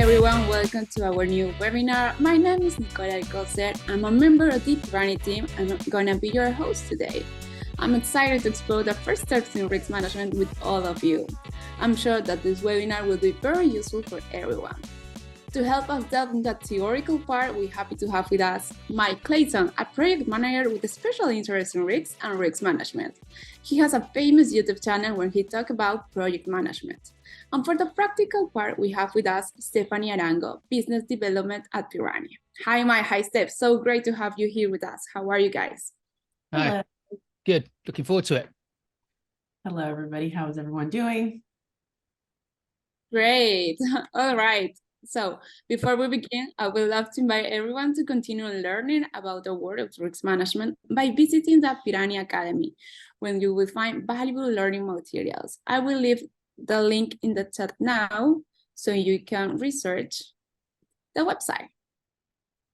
everyone, welcome to our new webinar. My name is Nicola Alcocer. I'm a member of the Pirani team and I'm gonna be your host today. I'm excited to explore the first steps in risk management with all of you. I'm sure that this webinar will be very useful for everyone. To help us delve into the theoretical part, we're happy to have with us Mike Clayton, a project manager with a special interest in risks and risk management. He has a famous YouTube channel where he talks about project management. And for the practical part, we have with us Stephanie Arango, business development at Pirani. Hi, Mike. Hi, Steph. So great to have you here with us. How are you guys? Hi. Hello. Good. Looking forward to it. Hello, everybody. How is everyone doing? Great. All right. So before we begin, I would love to invite everyone to continue learning about the world of risk management by visiting the Pirani Academy, when you will find valuable learning materials. I will leave the link in the chat now so you can research the website.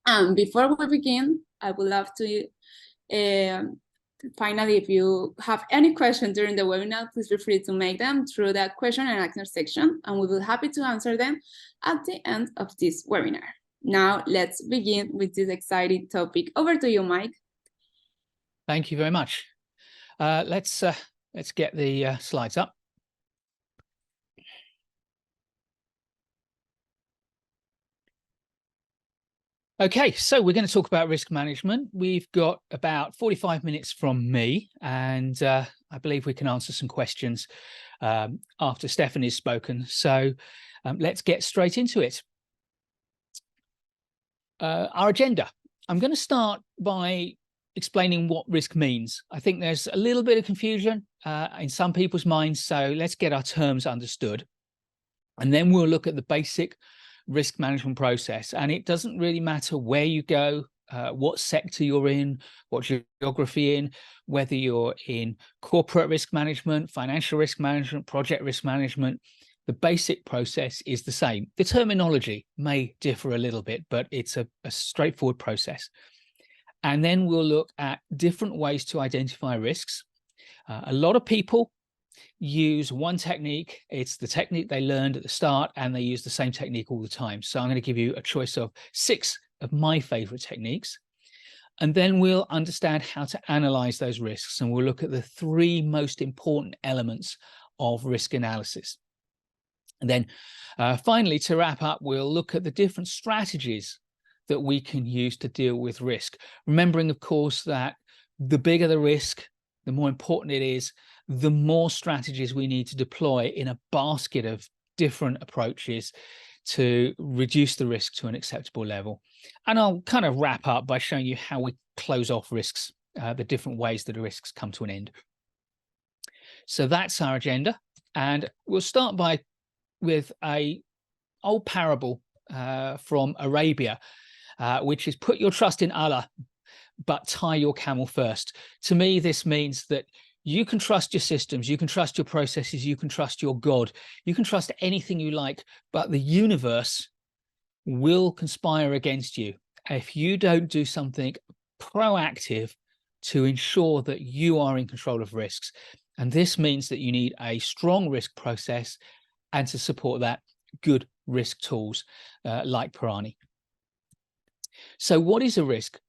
And before we begin, I would love to finally, if you have any questions during the webinar, please feel free to make them through the question and answer section, and we will be happy to answer them at the end of this webinar. Now, let's begin with this exciting topic. Over to you, Mike. Thank you very much. Let's get the slides up. Okay, so we're going to talk about risk management. We've got about 45 minutes from me, and I believe we can answer some questions after Stephanie's spoken. So let's get straight into it. Our agenda. I'm going to start by explaining what risk means. I think there's a little bit of confusion in some people's minds, so let's get our terms understood. And then we'll look at the basic risk management process, and it doesn't really matter where you go, what sector you're in, what geography in, whether you're in corporate risk management, financial risk management, project risk management. The basic process is the same. The terminology may differ a little bit, but it's a straightforward process. And then we'll look at different ways to identify risks. A lot of people use one technique. It's the technique they learned at the start, and they use the same technique all the time. So I'm going to give you a choice of 6 of my favorite techniques, and then we'll understand how to analyze those risks, and we'll look at the 3 most important elements of risk analysis. And then finally, to wrap up, we'll look at the different strategies that we can use to deal with risk, remembering, of course, that the bigger the risk, the more important it is, the more strategies we need to deploy in a basket of different approaches to reduce the risk to an acceptable level. And I'll kind of wrap up by showing you how we close off risks, the different ways that the risks come to an end. So that's our agenda. And we'll start with a old parable from Arabia, which is put your trust in Allah, but tie your camel first. To me, this means that you can trust your systems, you can trust your processes, you can trust your God, you can trust anything you like, but the universe will conspire against you if you don't do something proactive to ensure that you are in control of risks. And this means that you need a strong risk process, and to support that, good risk tools like Pirani. So what is a risk?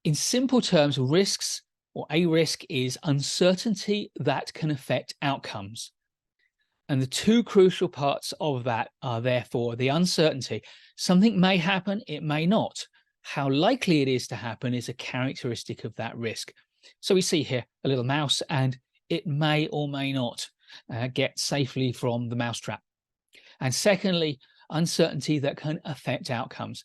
In simple terms, risks, or a risk, is uncertainty that can affect outcomes. And the 2 crucial parts of that are therefore the uncertainty. Something may happen, it may not. How likely it is to happen is a characteristic of that risk. So we see here a little mouse, and it may or may not get safely from the mousetrap. And secondly, uncertainty that can affect outcomes.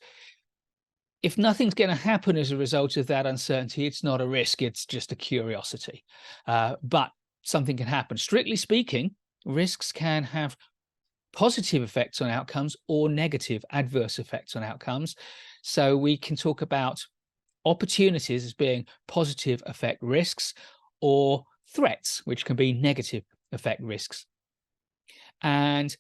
If nothing's going to happen as a result of that uncertainty, it's not a risk, it's just a curiosity. But something can happen. Strictly speaking, risks can have positive effects on outcomes or negative adverse effects on outcomes. So we can talk about opportunities as being positive effect risks, or threats, which can be negative effect risks. And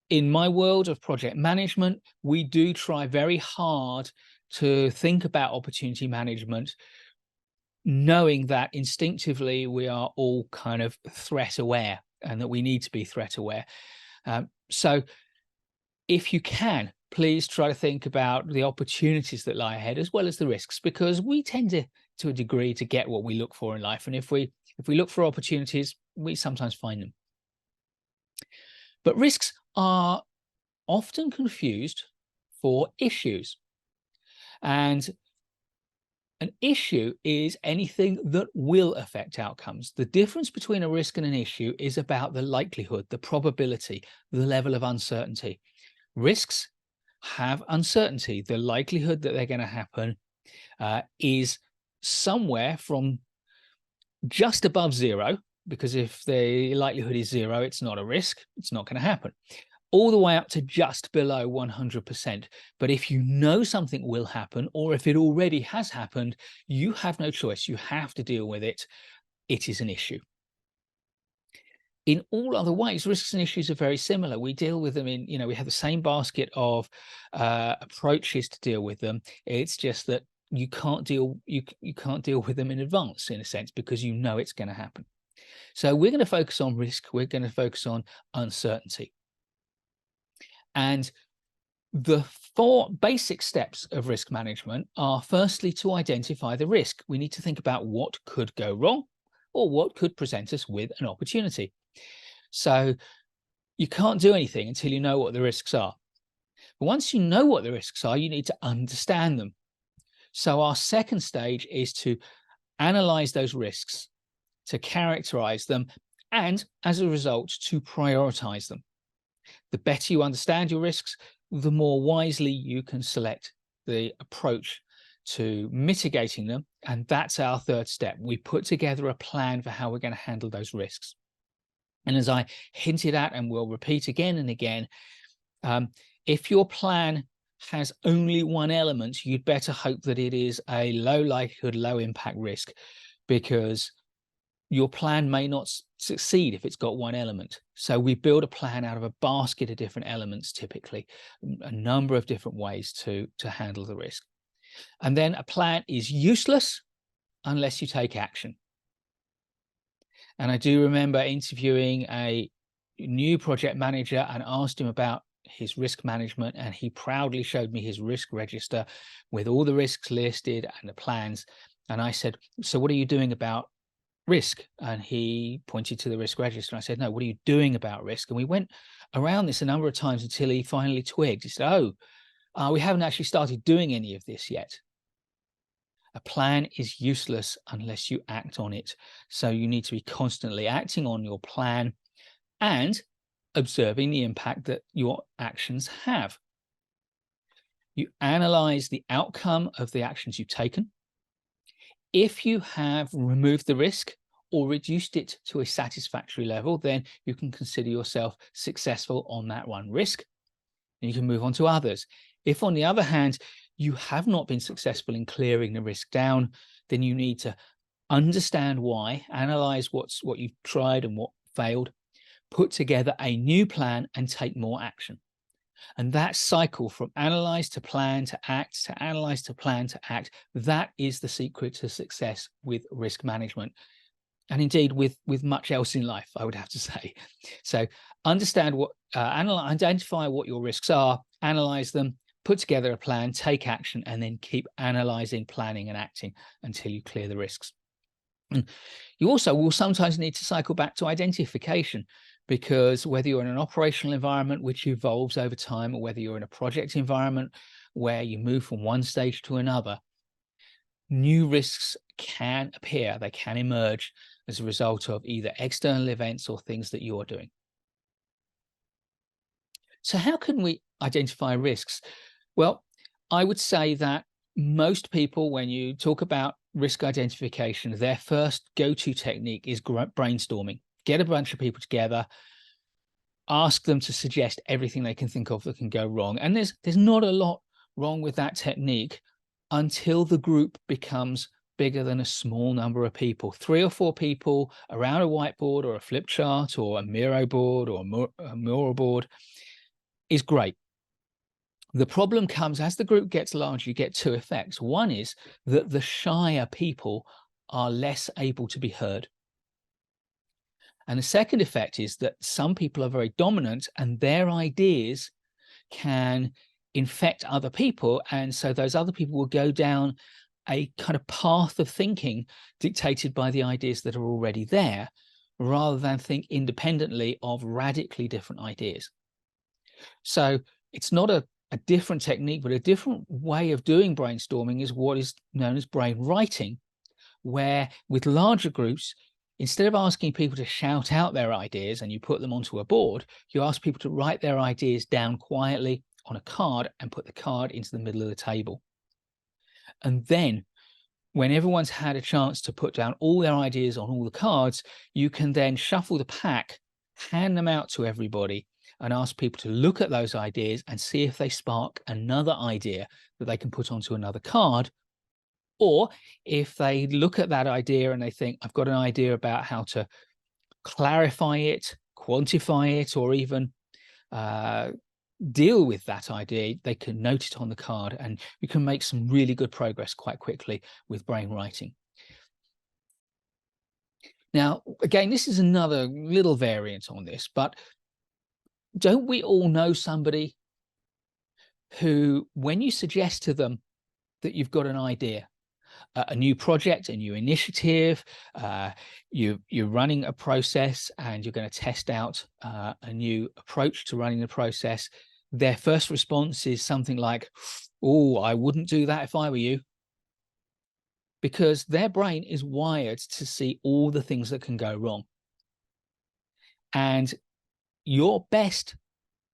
in my world of project management, we do try very hard to think about opportunity management, knowing that instinctively we are all kind of threat aware, and that we need to be threat aware. So if you can, please try to think about the opportunities that lie ahead as well as the risks, because we tend to a degree to get what we look for in life. And if we look for opportunities, we sometimes find them. But risks are often confused for issues. And an issue is anything that will affect outcomes. The difference between a risk and an issue is about the likelihood, the probability, the level of uncertainty. Risks have uncertainty. The likelihood that they're going to happen is somewhere from just above zero, because if the likelihood is zero, it's not a risk, it's not going to happen, all the way up to just below 100%. But if you know something will happen, or if it already has happened, you have no choice. You have to deal with it. It is an issue. In all other ways, risks and issues are very similar. We deal with them in, we have the same basket of approaches to deal with them. It's just that you can't deal with them in advance, in a sense, because you know it's going to happen. So we're going to focus on risk. We're going to focus on uncertainty. And the 4 basic steps of risk management are, firstly, to identify the risk. We need to think about what could go wrong or what could present us with an opportunity. So you can't do anything until you know what the risks are. But once you know what the risks are, you need to understand them. So our second stage is to analyze those risks, to characterize them, and as a result, to prioritize them. The better you understand your risks, the more wisely you can select the approach to mitigating them. And that's our third step. We put together a plan for how we're going to handle those risks. And as I hinted at, and will repeat again and again, if your plan has only one element, you'd better hope that it is a low likelihood, low impact risk, because your plan may not succeed if it's got one element. So we build a plan out of a basket of different elements, typically, a number of different ways to handle the risk. And then a plan is useless unless you take action. And I do remember interviewing a new project manager and asked him about his risk management, and he proudly showed me his risk register with all the risks listed and the plans. And I said, so what are you doing about risk? And he pointed to the risk register. And I said, no, what are you doing about risk? And we went around this a number of times until he finally twigged. He said, we haven't actually started doing any of this yet. A plan is useless unless you act on it. So you need to be constantly acting on your plan and observing the impact that your actions have. You analyze the outcome of the actions you've taken. If you have removed the risk or reduced it to a satisfactory level, then you can consider yourself successful on that one risk, and you can move on to others. If, on the other hand, you have not been successful in clearing the risk down, then you need to understand why, analyze what you've tried and what failed, put together a new plan, and take more action. And that cycle from analyze to plan to act, to analyze to plan to act, that is the secret to success with risk management. And indeed with much else in life, I would have to say. So understand identify what your risks are, analyze them, put together a plan, take action, and then keep analyzing, planning, and acting until you clear the risks. And you also will sometimes need to cycle back to identification, because whether you're in an operational environment which evolves over time, or whether you're in a project environment where you move from one stage to another, new risks can appear, they can emerge as a result of either external events or things that you're doing. So how can we identify risks? Well, I would say that most people, when you talk about risk identification, their first go-to technique is brainstorming. Get a bunch of people together, ask them to suggest everything they can think of that can go wrong. And there's not a lot wrong with that technique until the group becomes bigger than a small number of people. 3 or 4 people around a whiteboard or a flip chart or a Miro board or a mural board is great. The problem comes as the group gets larger. You get 2 effects. One is that the shyer people are less able to be heard. And the second effect is that some people are very dominant and their ideas can infect other people. And so those other people will go down a kind of path of thinking dictated by the ideas that are already there, rather than think independently of radically different ideas. So it's not a different technique, but a different way of doing brainstorming is what is known as brain writing, where with larger groups, instead of asking people to shout out their ideas and you put them onto a board, you ask people to write their ideas down quietly on a card and put the card into the middle of the table. And then when everyone's had a chance to put down all their ideas on all the cards, you can then shuffle the pack, hand them out to everybody, and ask people to look at those ideas and see if they spark another idea that they can put onto another card. Or if they look at that idea and they think, I've got an idea about how to clarify it, quantify it, or even deal with that idea, they can note it on the card, and you can make some really good progress quite quickly with brain writing. Now, again, this is another little variant on this, but don't we all know somebody who, when you suggest to them that you've got an idea, a new project, a new initiative, you're running a process and you're going to test out a new approach to running the process, their first response is something like, oh, I wouldn't do that if I were you. Because their brain is wired to see all the things that can go wrong. And your best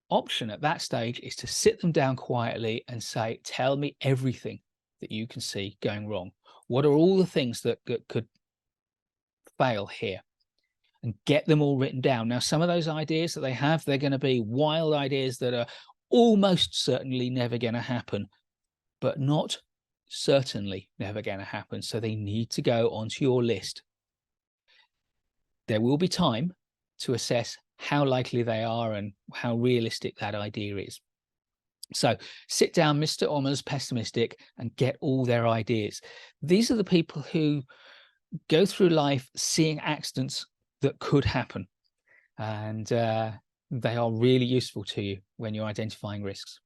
option at that stage is to sit them down quietly and say, tell me everything that you can see going wrong. What are all the things that could fail here? And get them all written down. Now, some of those ideas that they have, they're going to be wild ideas that are almost certainly never going to happen, but not certainly never going to happen. So they need to go onto your list. There will be time to assess how likely they are and how realistic that idea is. So sit down, Mr. or Ms. Pessimistic, and get all their ideas. These are the people who go through life seeing accidents that could happen. And they are really useful to you when you're identifying risks.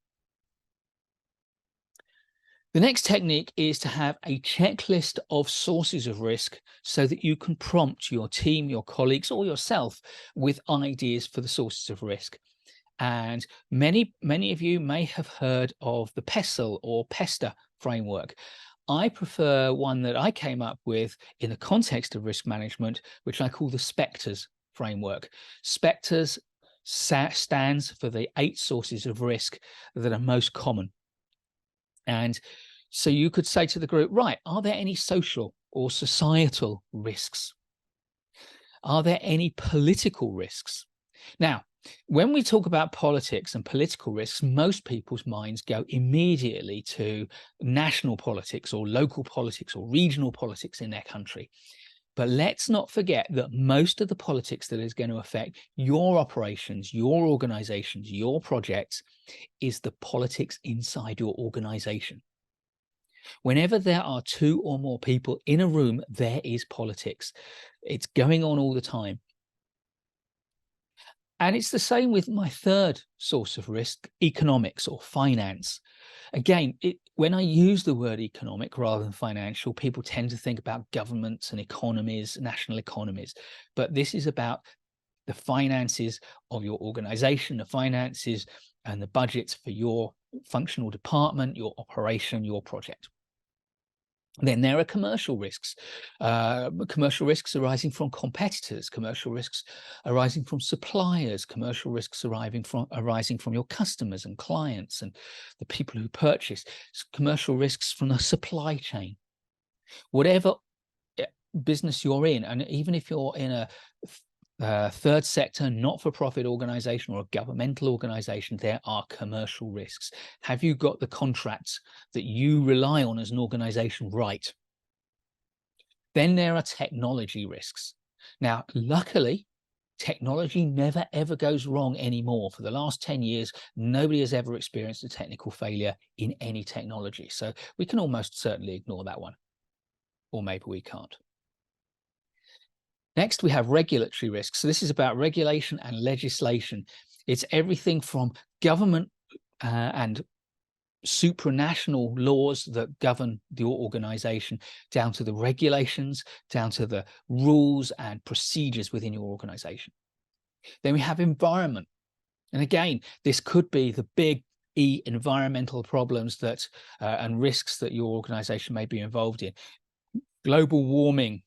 The next technique is to have a checklist of sources of risk so that you can prompt your team, your colleagues, or yourself with ideas for the sources of risk. And many of you may have heard of the PESTLE or PESTA framework. I prefer one that I came up with in the context of risk management, which I call the SPECTRS framework. SPECTRS stands for the 8 sources of risk that are most common. And so you could say to the group, right, are there any social or societal risks? Are there any political risks? Now, when we talk about politics and political risks, most people's minds go immediately to national politics or local politics or regional politics in their country. But let's not forget that most of the politics that is going to affect your operations, your organizations, your projects is the politics inside your organization. Whenever there are 2 or more people in a room, there is politics. It's going on all the time. And it's the same with my third source of risk, economics or finance. Again, when I use the word economic rather than financial, people tend to think about governments and economies, national economies. But this is about the finances of your organization, the finances and the budgets for your functional department, your operation, your project. Then there are commercial risks arising from competitors, commercial risks arising from suppliers, commercial risks arising from your customers and clients and the people who purchase, commercial risks from the supply chain. Whatever business you're in, and even if you're in a third sector, not-for-profit organization or a governmental organization, there are commercial risks. Have you got the contracts that you rely on as an organization right? Then there are technology risks. Now, luckily, technology never ever goes wrong anymore. For the last 10 years, nobody has ever experienced a technical failure in any technology. So we can almost certainly ignore that one. Or maybe we can't. Next, we have regulatory risks. So this is about regulation and legislation. It's everything from government and supranational laws that govern the organization, down to the regulations, down to the rules and procedures within your organization. Then we have environment. And again, this could be the big E environmental problems that and risks that your organization may be involved in. Global warming,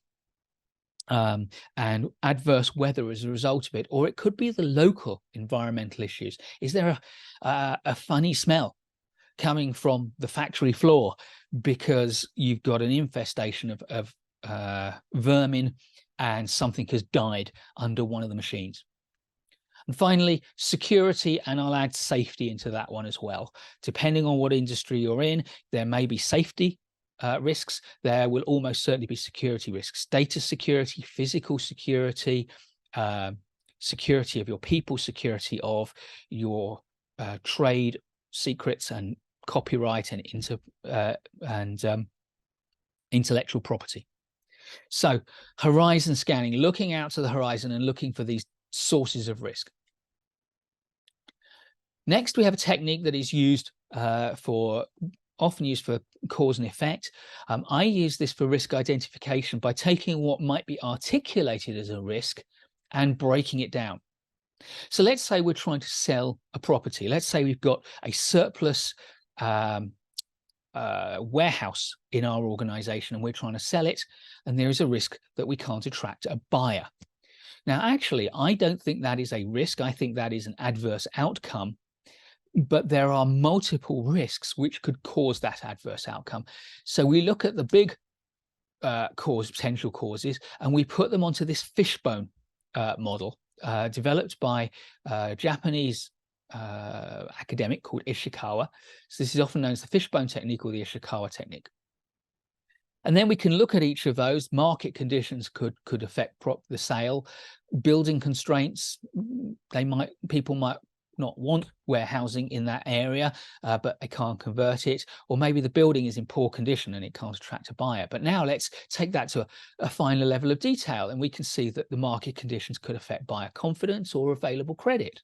and adverse weather as a result of it, or it could be the local environmental issues. Is there a funny smell coming from the factory floor because you've got an infestation of vermin and something has died under one of the machines? And finally, security, and I'll add safety into that one as well. Depending on what industry you're in, there may be safety risks. There will almost certainly be security risks. Data security, physical security, security of your people, security of your trade secrets and copyright and intellectual property. So horizon scanning, looking out to the horizon and looking for these sources of risk. Next, we have a technique that is used often used for cause and effect. I use this for risk identification by taking what might be articulated as a risk and breaking it down. So let's say we're trying to sell a property. Let's say we've got a surplus warehouse in our organization and we're trying to sell it, and there is a risk that we can't attract a buyer. Now, actually, I don't think that is a risk. I think that is an adverse outcome. But there are multiple risks which could cause that adverse outcome. So we look at the big potential causes, and we put them onto this fishbone model developed by a Japanese academic called Ishikawa. So this is often known as the fishbone technique or the Ishikawa technique. And then we can look at each of those. Market conditions could affect the sale. Building constraints, people might not want warehousing in that area, but they can't convert it. Or maybe the building is in poor condition and it can't attract a buyer. But now let's take that to a finer level of detail, and we can see that the market conditions could affect buyer confidence or available credit.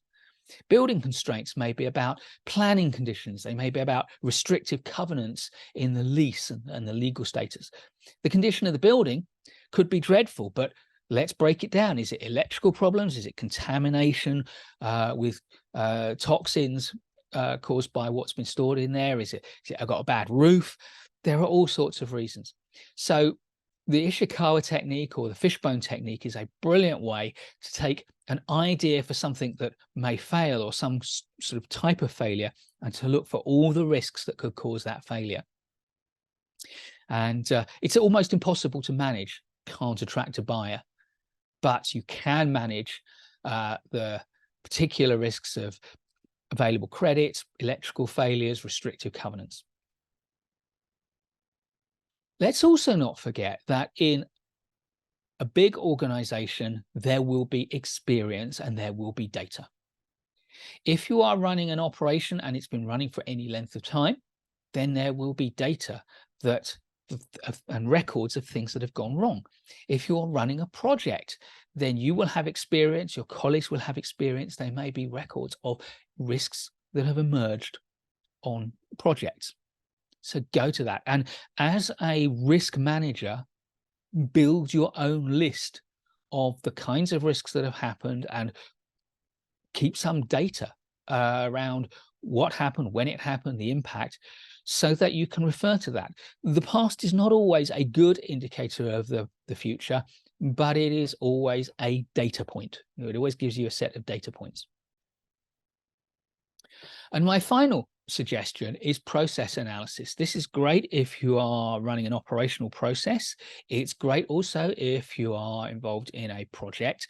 Building constraints may be about planning conditions. They may be about restrictive covenants in the lease and the legal status. The condition of the building could be dreadful, but let's break it down. Is it electrical problems? Is it contamination with toxins caused by what's been stored in there? Is it I've got a bad roof? There are all sorts of reasons. So the Ishikawa technique or the fishbone technique is a brilliant way to take an idea for something that may fail or some sort of type of failure and to look for all the risks that could cause that failure. And it's almost impossible to manage, can't attract a buyer, but you can manage the particular risks of available credit, electrical failures, restrictive covenants. Let's also not forget that in a big organization, there will be experience and there will be data. If you are running an operation and it's been running for any length of time, then there will be data and records of things that have gone wrong. If you're running a project, then you will have experience, your colleagues will have experience. There may be records of risks that have emerged on projects. So go to that. And as a risk manager, build your own list of the kinds of risks that have happened and keep some data around what happened, when it happened, the impact, so that you can refer to that. The past is not always a good indicator of the future, but it is always a data point. It always gives you a set of data points. And my final suggestion is process analysis. This is great if you are running an operational process. It's great also if you are involved in a project.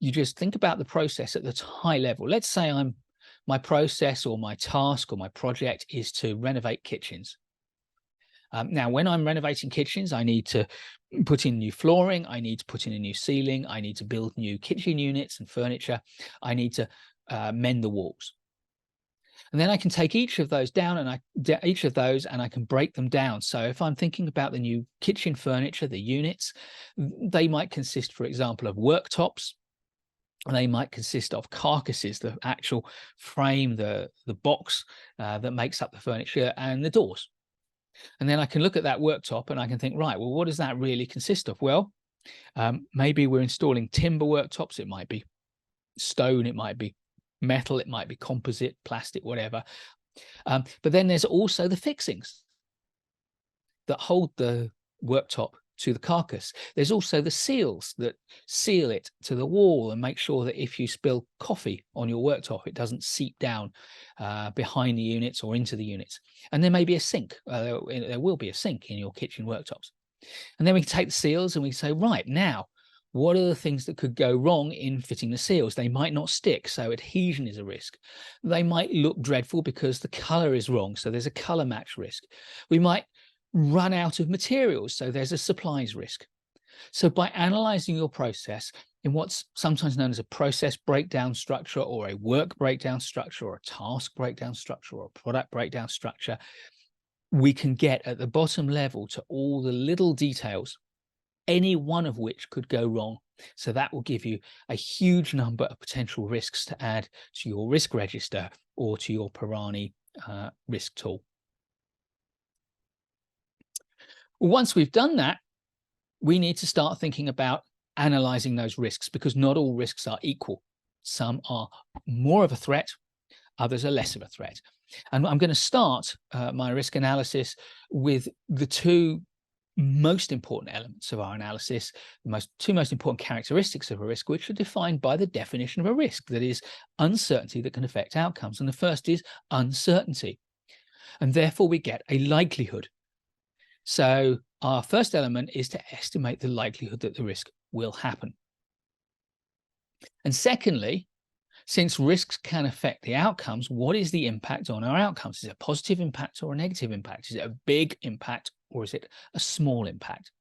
You just think about the process at the high level. Let's say my process or my task or my project is to renovate kitchens. Now, when I'm renovating kitchens, I need to put in new flooring. I need to put in a new ceiling. I need to build new kitchen units and furniture. I need to mend the walls. And then I can take each of those down and I can break them down. So if I'm thinking about the new kitchen furniture, the units, they might consist, for example, of worktops, They might consist of carcasses, the actual frame, the box that makes up the furniture, and the doors. And then I can look at that worktop and I can think, right, well, what does that really consist of? Well, maybe we're installing timber worktops. It might be stone, it might be metal, it might be composite, plastic, whatever. But then there's also the fixings that hold the worktop to the carcass. There's also the seals that seal it to the wall and make sure that if you spill coffee on your worktop, it doesn't seep down behind the units or into the units. And there may be a sink. There will be a sink in your kitchen worktops. And then we can take the seals and we say, right, now, what are the things that could go wrong in fitting the seals? They might not stick, so adhesion is a risk. They might look dreadful because the color is wrong, so there's a color match risk. We might run out of materials, so there's a supplies risk. So by analyzing your process in what's sometimes known as a process breakdown structure or a work breakdown structure or a task breakdown structure or a product breakdown structure, we can get at the bottom level to all the little details, any one of which could go wrong. So that will give you a huge number of potential risks to add to your risk register or to your Pirani risk tool. Once we've done that, we need to start thinking about analyzing those risks, because not all risks are equal. Some are more of a threat, others are less of a threat. And I'm going to start my risk analysis with the two most important elements of our analysis, the two most important characteristics of a risk, which are defined by the definition of a risk, that is uncertainty that can affect outcomes. And the first is uncertainty. And therefore we get a likelihood. So our first element is to estimate the likelihood that the risk will happen. And secondly, since risks can affect the outcomes, what is the impact on our outcomes? Is it a positive impact or a negative impact? Is it a big impact or is it a small impact?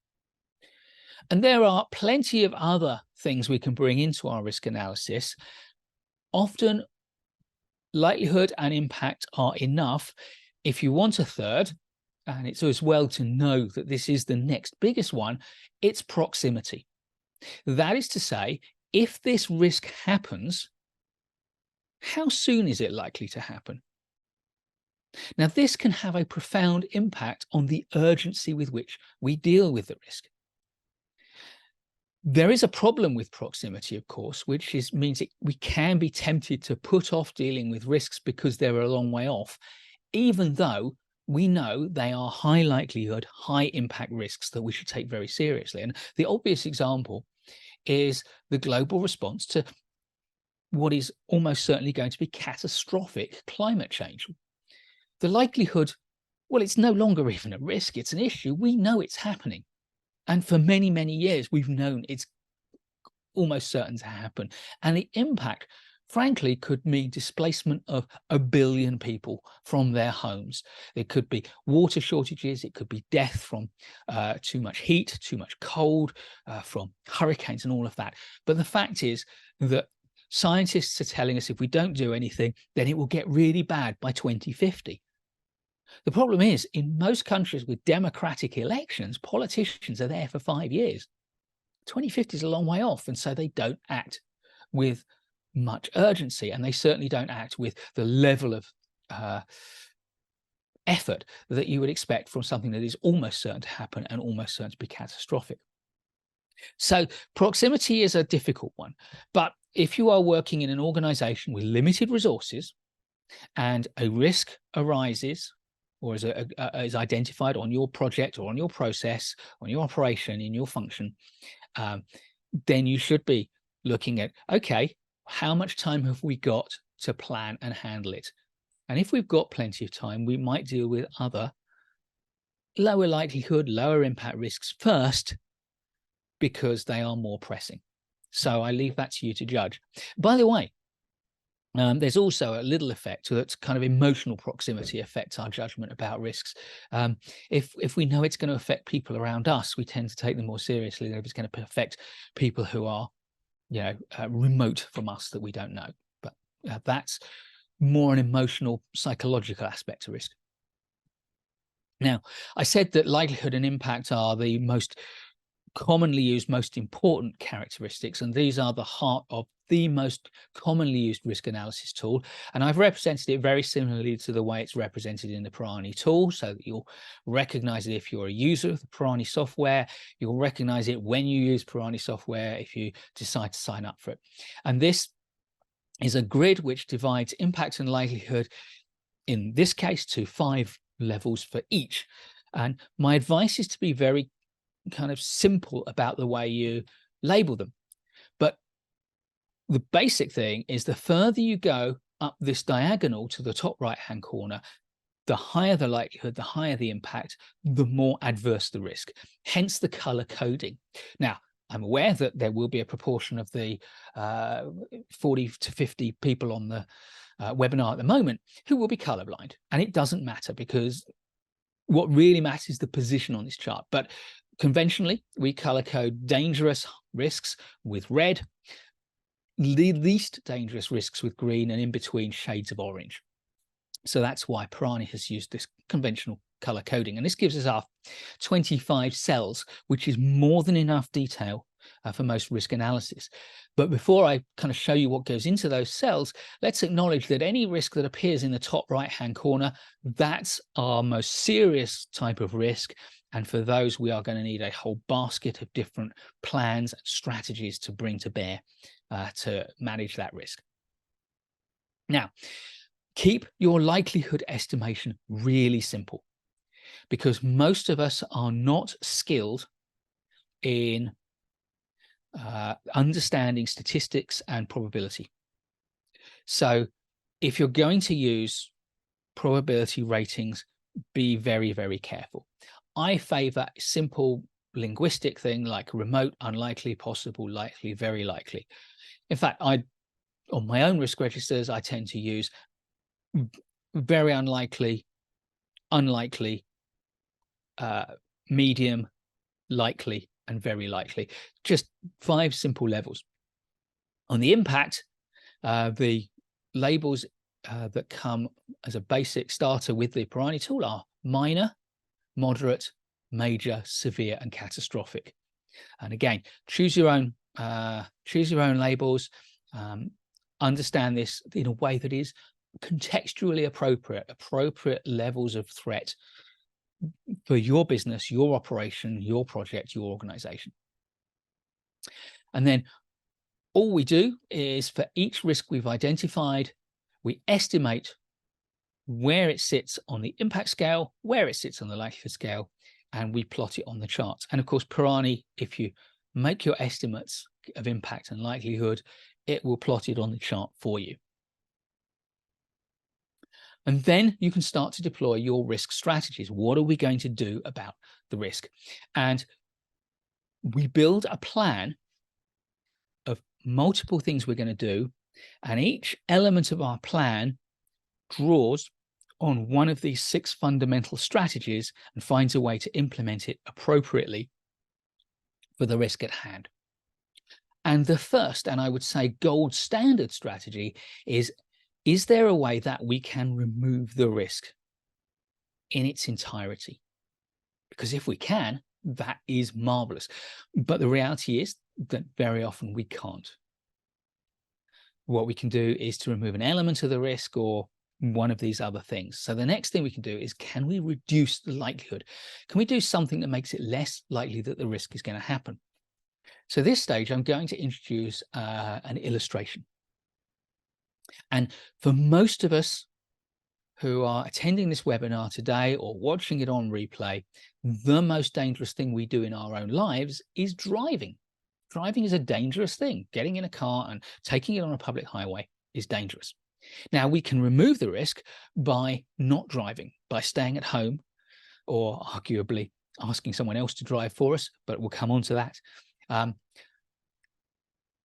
And there are plenty of other things we can bring into our risk analysis. Often likelihood and impact are enough. If you want a third, and it's as well to know that this is the next biggest one, it's proximity. That is to say, if this risk happens, how soon is it likely to happen? Now, this can have a profound impact on the urgency with which we deal with the risk. There is a problem with proximity, of course, which means we can be tempted to put off dealing with risks because they're a long way off, even though we know they are high likelihood, high impact risks that we should take very seriously. And the obvious example is the global response to what is almost certainly going to be catastrophic climate change. The likelihood, well, it's no longer even a risk, it's an issue. We know it's happening. And for many, many years, we've known it's almost certain to happen. And the impact, frankly, could mean displacement of 1 billion people from their homes. It could be water shortages, it could be death from too much heat, too much cold, from hurricanes and all of that. But the fact is that scientists are telling us if we don't do anything, then it will get really bad by 2050. The problem is, in most countries with democratic elections, politicians are there for 5 years. 2050 is a long way off, and so they don't act with much urgency, and they certainly don't act with the level of effort that you would expect from something that is almost certain to happen and almost certain to be catastrophic. So proximity is a difficult one, but if you are working in an organization with limited resources and a risk arises or is identified on your project or on your process, on your operation, in your function, then you should be looking at, okay, how much time have we got to plan and handle it? And if we've got plenty of time, we might deal with other lower likelihood, lower impact risks first, because they are more pressing. So I leave that to you to judge. By the way, there's also a little effect that's kind of emotional proximity affects our judgment about risks. If we know it's going to affect people around us, we tend to take them more seriously than if it's going to affect people who are, remote from us that we don't know. But that's more an emotional, psychological aspect to risk. Now, I said that likelihood and impact are the most commonly used, most important characteristics, and these are the heart of the most commonly used risk analysis tool. And I've represented it very similarly to the way it's represented in the Pirani tool, so that you'll recognize it if you're a user of the Pirani software. You'll recognize it when you use Pirani software if you decide to sign up for it. And this is a grid which divides impact and likelihood, in this case, to 5 levels for each. And my advice is to be very kind of simple about the way you label them. But the basic thing is, the further you go up this diagonal to the top right-hand corner, the higher the likelihood, the higher the impact, the more adverse the risk, hence the color coding. Now, I'm aware that there will be a proportion of the 40 to 50 people on the webinar at the moment who will be colorblind, and it doesn't matter, because what really matters is the position on this chart. But conventionally, we color code dangerous risks with red, the least dangerous risks with green, and in between shades of orange. So that's why Pirani has used this conventional color coding. And this gives us our 25 cells, which is more than enough detail for most risk analysis. But before I kind of show you what goes into those cells, let's acknowledge that any risk that appears in the top right-hand corner, that's our most serious type of risk. And for those, we are going to need a whole basket of different plans and strategies to bring to bear to manage that risk. Now, keep your likelihood estimation really simple, because most of us are not skilled in understanding statistics and probability. So if you're going to use probability ratings, be very, very careful. I favor a simple linguistic thing like remote, unlikely, possible, likely, very likely. In fact, on my own risk registers, I tend to use very unlikely, unlikely, medium, likely, and very likely. Just 5 simple levels. On the impact, the labels that come as a basic starter with the Pirani tool are minor, moderate, major, severe, and catastrophic. And again, choose your own labels. Understand this in a way that is contextually appropriate levels of threat for your business, your operation, your project, your organization. And then all we do is, for each risk we've identified, we estimate where it sits on the impact scale, where it sits on the likelihood scale, and we plot it on the charts. And of course, Pirani, if you make your estimates of impact and likelihood, it will plot it on the chart for you. And then you can start to deploy your risk strategies. What are we going to do about the risk? And we build a plan of multiple things we're going to do, and each element of our plan draws on one of these 6 fundamental strategies and finds a way to implement it appropriately for the risk at hand. And the first, and I would say gold standard strategy, is there a way that we can remove the risk in its entirety? Because if we can, that is marvelous. But the reality is that very often we can't. What we can do is to remove an element of the risk or one of these other things. So the next thing we can do is, can we reduce the likelihood? Can we do something that makes it less likely that the risk is going to happen? So this stage, I'm going to introduce an illustration. And for most of us who are attending this webinar today or watching it on replay, the most dangerous thing we do in our own lives is driving. Driving is a dangerous thing. Getting in a car and taking it on a public highway is dangerous. Now, we can remove the risk by not driving, by staying at home, or arguably asking someone else to drive for us, but we'll come on to that.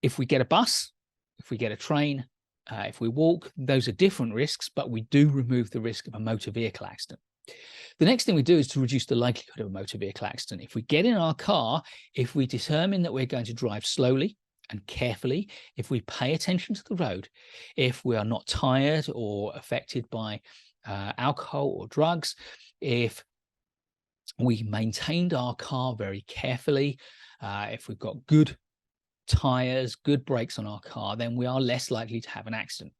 If we get a bus, if we get a train, if we walk, those are different risks, but we do remove the risk of a motor vehicle accident. The next thing we do is to reduce the likelihood of a motor vehicle accident. If we get in our car, if we determine that we're going to drive slowly and carefully, if we pay attention to the road, if we are not tired or affected by alcohol or drugs, if we maintained our car very carefully, if we've got good tires, good brakes on our car, then we are less likely to have an accident.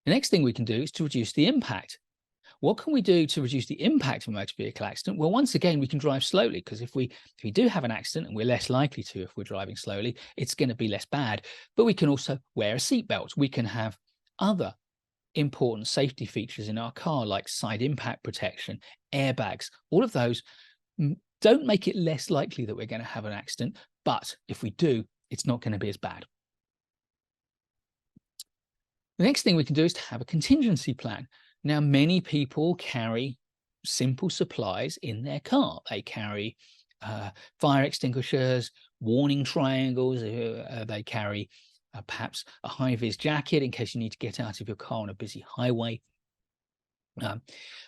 The next thing we can do is to reduce the impact. What can we do to reduce the impact of a motor vehicle accident? Well, once again, we can drive slowly, because if we do have an accident, and we're less likely to if we're driving slowly, it's going to be less bad. But we can also wear a seatbelt. We can have other important safety features in our car, like side impact protection, airbags. All of those don't make it less likely that we're going to have an accident, but if we do, it's not going to be as bad. The next thing we can do is to have a contingency plan. Now, many people carry simple supplies in their car. They carry fire extinguishers, warning triangles. They carry perhaps a high-vis jacket in case you need to get out of your car on a busy highway.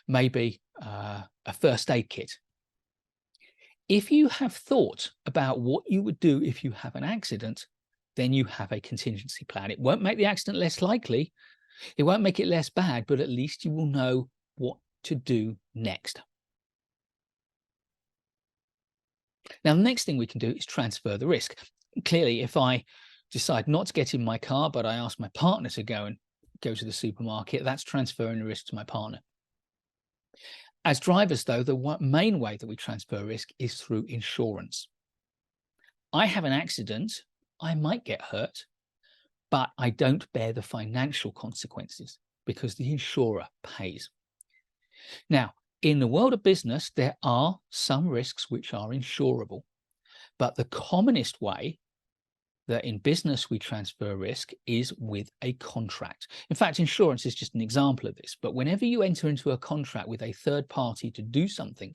Maybe a first aid kit. If you have thought about what you would do if you have an accident, then you have a contingency plan. It won't make the accident less likely. It won't make it less bad, but at least you will know what to do next. Now, the next thing we can do is transfer the risk. Clearly, if I decide not to get in my car, but I ask my partner to go to the supermarket, that's transferring the risk to my partner. As drivers, though, the main way that we transfer risk is through insurance. I have an accident, I might get hurt, but I don't bear the financial consequences because the insurer pays. Now, in the world of business, there are some risks which are insurable, but the commonest way that in business we transfer risk is with a contract. In fact, insurance is just an example of this, but whenever you enter into a contract with a third party to do something,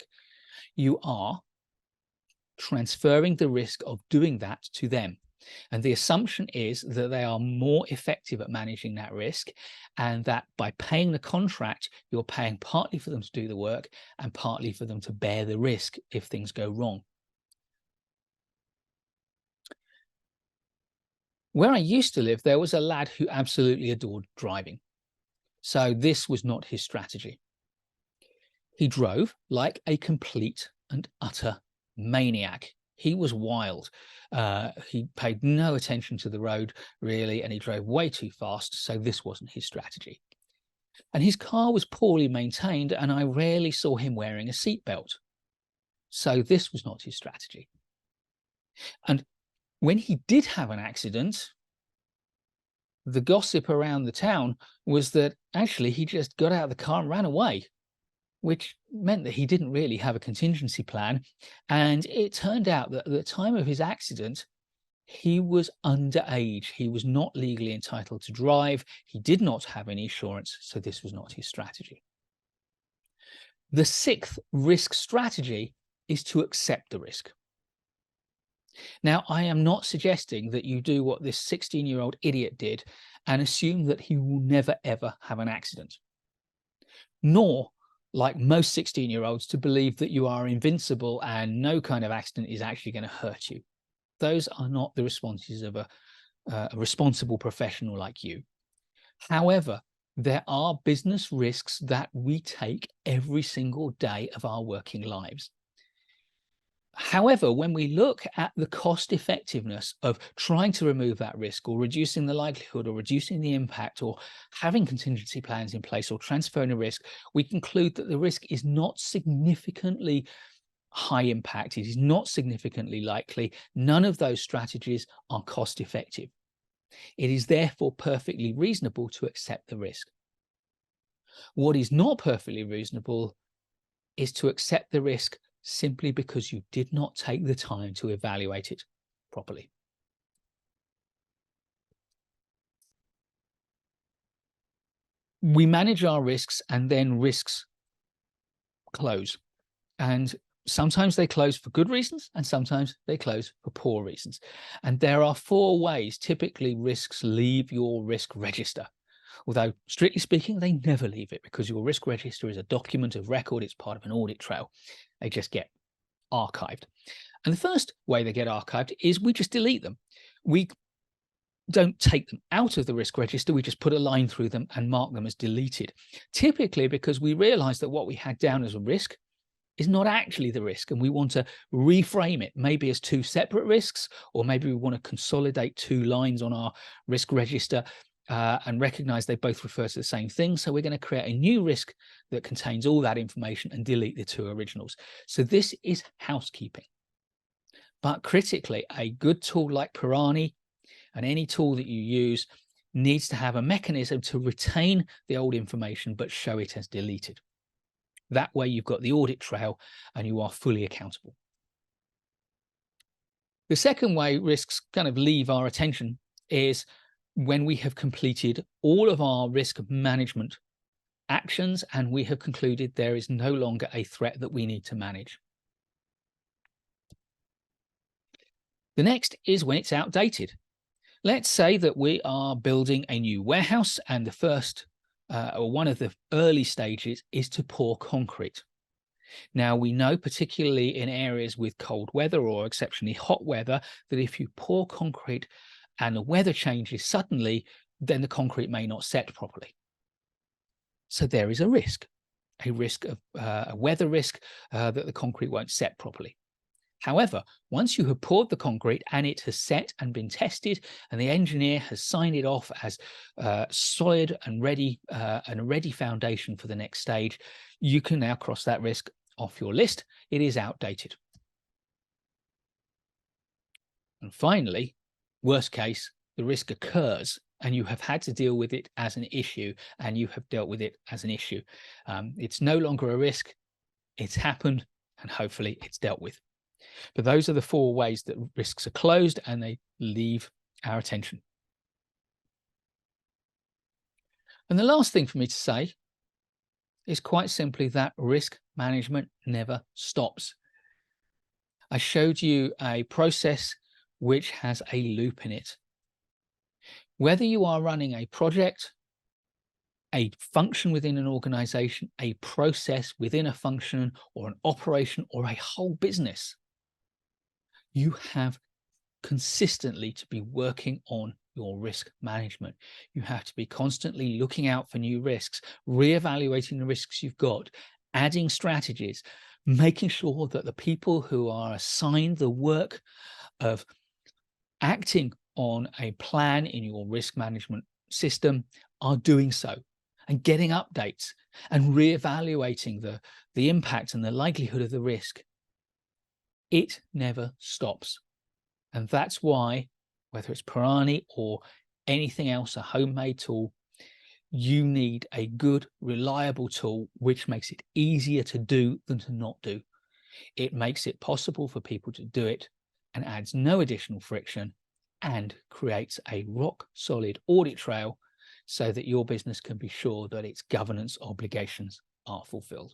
you are transferring the risk of doing that to them. And the assumption is that they are more effective at managing that risk, and that by paying the contract, you're paying partly for them to do the work and partly for them to bear the risk if things go wrong. Where I used to live, there was a lad who absolutely adored driving. So this was not his strategy. He drove like a complete and utter maniac. He was wild. He paid no attention to the road, really, and he drove way too fast, so this wasn't his strategy. And his car was poorly maintained, and I rarely saw him wearing a seatbelt. So this was not his strategy. And when he did have an accident, the gossip around the town was that actually he just got out of the car and ran away, which meant that he didn't really have a contingency plan. And it turned out that at the time of his accident, he was underage. He was not legally entitled to drive. He did not have any insurance, so this was not his strategy. The sixth risk strategy is to accept the risk. Now, I am not suggesting that you do what this 16-year-old idiot did and assume that he will never, ever have an accident, nor, like most 16-year-olds, to believe that you are invincible and no kind of accident is actually going to hurt you. Those are not the responses of a responsible professional like you. However, there are business risks that we take every single day of our working lives. However, when we look at the cost effectiveness of trying to remove that risk, or reducing the likelihood, or reducing the impact, or having contingency plans in place, or transferring the risk, we conclude that the risk is not significantly high impact. It is not significantly likely. None of those strategies are cost effective. It is therefore perfectly reasonable to accept the risk. What is not perfectly reasonable is to accept the risk simply because you did not take the time to evaluate it properly. We manage our risks, and then risks close. And sometimes they close for good reasons, and sometimes they close for poor reasons. And there are 4 ways typically risks leave your risk register. Although, strictly speaking, they never leave it, because your risk register is a document of record. It's part of an audit trail. They just get archived. And the first way they get archived is we just delete them. We don't take them out of the risk register. We just put a line through them and mark them as deleted, typically because we realize that what we had down as a risk is not actually the risk, and we want to reframe it maybe as two separate risks, or maybe we want to consolidate two lines on our risk register and recognize they both refer to the same thing. So we're going to create a new risk that contains all that information and delete the two originals. So this is housekeeping. But critically, a good tool like Pirani and any tool that you use needs to have a mechanism to retain the old information but show it as deleted. That way you've got the audit trail and you are fully accountable. The second way risks kind of leave our attention is when we have completed all of our risk management actions and we have concluded there is no longer a threat that we need to manage. The next is when it's outdated. Let's say that we are building a new warehouse and the first or one of the early stages is to pour concrete. Now, we know, particularly in areas with cold weather or exceptionally hot weather, that if you pour concrete and the weather changes suddenly, then the concrete may not set properly. So there is a risk of a weather risk that the concrete won't set properly. However, once you have poured the concrete and it has set and been tested and the engineer has signed it off as solid and ready and a ready foundation for the next stage, you can now cross that risk off your list. It is outdated. And finally, worst case, the risk occurs and you have had to deal with it as an issue and you have dealt with it as an issue. It's no longer a risk. It's happened and hopefully it's dealt with. But those are the four ways that risks are closed and they leave our attention. And the last thing for me to say is quite simply that risk management never stops. I showed you a process which has a loop in it. Whether you are running a project, a function within an organization, a process within a function, or an operation, or a whole business, you have consistently to be working on your risk management. You have to be constantly looking out for new risks, reevaluating the risks you've got, adding strategies, making sure that the people who are assigned the work of acting on a plan in your risk management system are doing so, and getting updates and reevaluating the impact and the likelihood of the risk. It never stops. And that's why, whether it's Pirani or anything else, a homemade tool, you need a good, reliable tool which makes it easier to do than to not do. It makes it possible for people to do it and adds no additional friction and creates a rock solid audit trail so that your business can be sure that its governance obligations are fulfilled.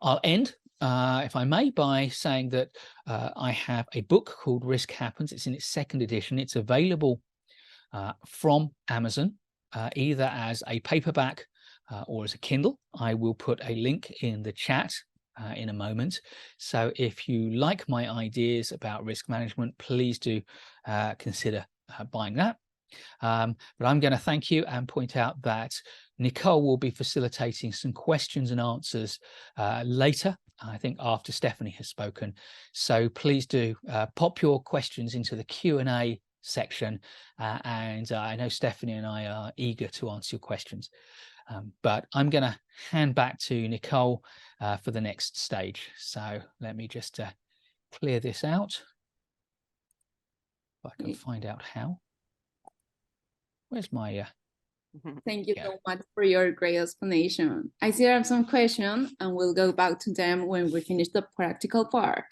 I'll end, if I may, by saying that I have a book called Risk Happens. It's in its second edition. It's available from Amazon, either as a paperback or as a Kindle. I will put a link in the chat in a moment. So if you like my ideas about risk management, please do consider buying that. But I'm going to thank you and point out that Nicole will be facilitating some questions and answers later, I think after Stephanie has spoken. So please do pop your questions into the Q&A section. And I know Stephanie and I are eager to answer your questions. But I'm going to hand back to Nicole for the next stage. So let me just clear this out. If I can find out how. Where's my... Thank you so much for your great explanation. I see there are some questions and we'll go back to them when we finish the practical part.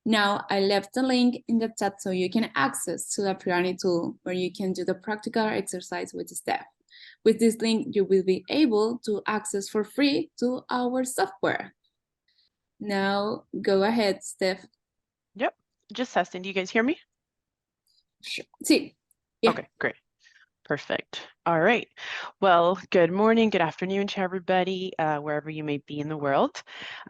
Now, I left the link in the chat so you can access to the Pirani tool where you can do the practical exercise with Steph. With this link, you will be able to access for free to our software. Now, go ahead, Steph. Yep, just testing. Do you guys hear me? Sure. See. Yeah. Okay, great. Perfect. All right. Well, good morning, good afternoon to everybody, wherever you may be in the world.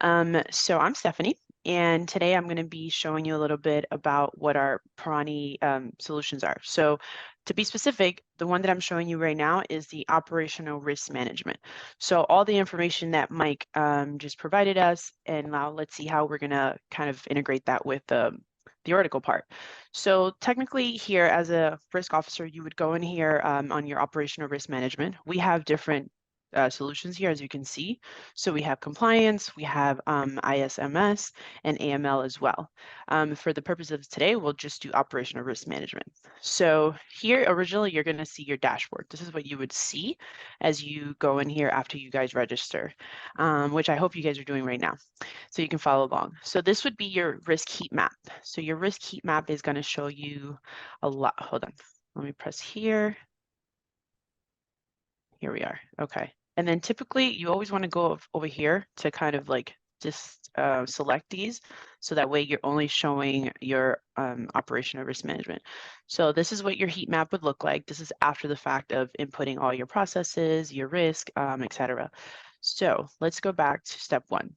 So I'm Stephanie, and today I'm going to be showing you a little bit about what our Pirani solutions are. So to be specific, the one that I'm showing you right now is the operational risk management. So all the information that Mike just provided us, and now let's see how we're going to kind of integrate that with the article part. So technically here as a risk officer, you would go in here on your operational risk management. We have different solutions here, as you can see. So we have compliance, we have ISMS, and AML as well. For the purpose of today, we'll just do operational risk management. So here, originally, you're going to see your dashboard. This is what you would see as you go in here after you guys register, which I hope you guys are doing right now. So you can follow along. So this would be your risk heat map. So your risk heat map is going to show you a lot. Hold on. Let me press here. Here we are. Okay. And then typically you always want to go over here to kind of like just select these. So that way you're only showing your operational risk management. So this is what your heat map would look like. This is after the fact of inputting all your processes, your risk, etc. So let's go back to step 1.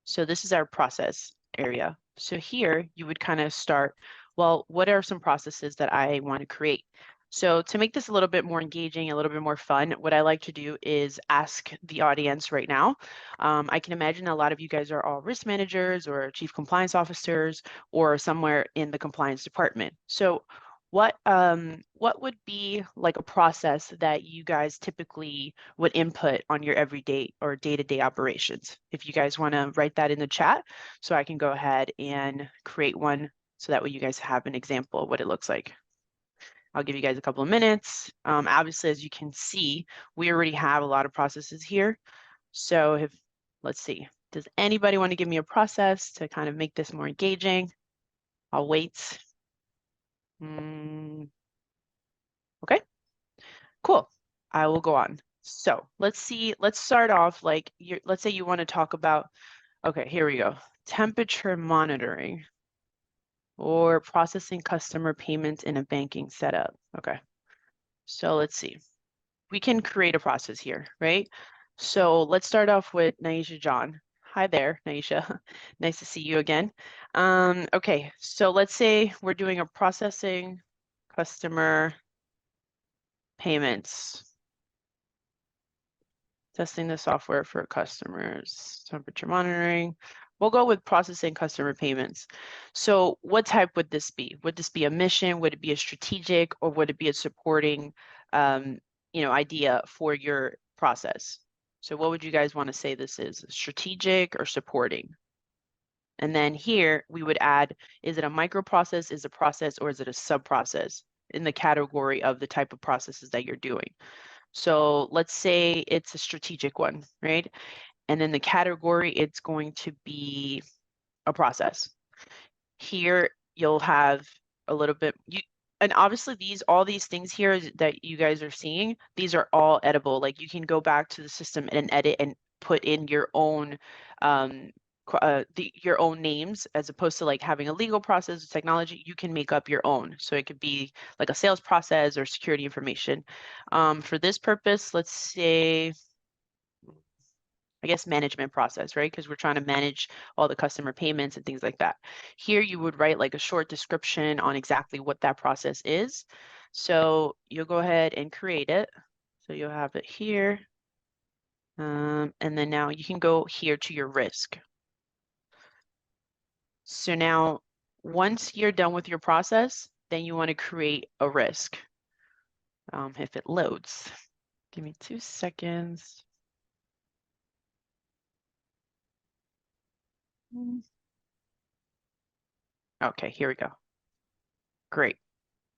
So this is our process area. So here you would kind of start, well, what are some processes that I want to create? So to make this a little bit more engaging, a little bit more fun, what I like to do is ask the audience right now. I can imagine a lot of you guys are all risk managers or chief compliance officers or somewhere in the compliance department. So what would be like a process that you guys typically would input on your everyday or day-to-day operations? If you guys want to write that in the chat, so I can go ahead and create one so that way you guys have an example of what it looks like. I'll give you guys a couple of minutes. Obviously, as you can see, we already have a lot of processes here. So let's see, does anybody want to give me a process to kind of make this more engaging? I'll wait. Okay, cool. I will go on. So let's see, let's start off like, let's say you want to talk about, okay, here we go. Temperature monitoring or processing customer payments in a banking setup. Okay, so let's see. We can create a process here, right? So let's start off with Naisha John. Hi there, Naisha. Nice to see you again. Okay, so let's say we're doing a processing customer payments. Testing the software for customers, temperature monitoring. We'll go with processing customer payments. So what type would this be? Would this be a mission? Would it be a strategic, or would it be a supporting idea for your process? So what would you guys want to say this is? Strategic or supporting? And then here we would add, is it a microprocess, is it a process, or is it a sub-process in the category of the type of processes that you're doing? So let's say it's a strategic one, right? And then the category, it's going to be a process. Here, you'll have a little bit, and obviously all these things here that you guys are seeing, these are all editable. Like you can go back to the system and edit and put in your own your own names, as opposed to like having a legal process or technology. You can make up your own. So it could be like a sales process or security information. For this purpose, let's say, I guess, management process, right? Because we're trying to manage all the customer payments and things like that. Here you would write like a short description on exactly what that process is. So you'll go ahead and create it. So you'll have it here. And then now you can go here to your risk. So now, once you're done with your process, then you want to create a risk. If it loads, give me 2 seconds. Okay, here we go. Great.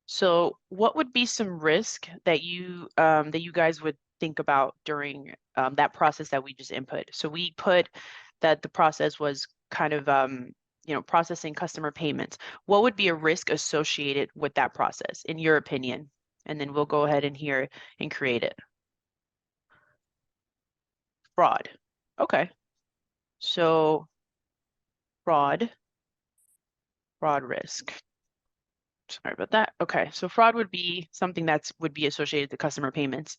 So what would be some risk that you guys would think about during that process that we just input? So we put that the process was kind of processing customer payments. What would be a risk associated with that process, in your opinion? And then we'll go ahead and here and create it. Fraud. Okay. So fraud risk. Sorry about that. Okay, so fraud would be something that would be associated to customer payments.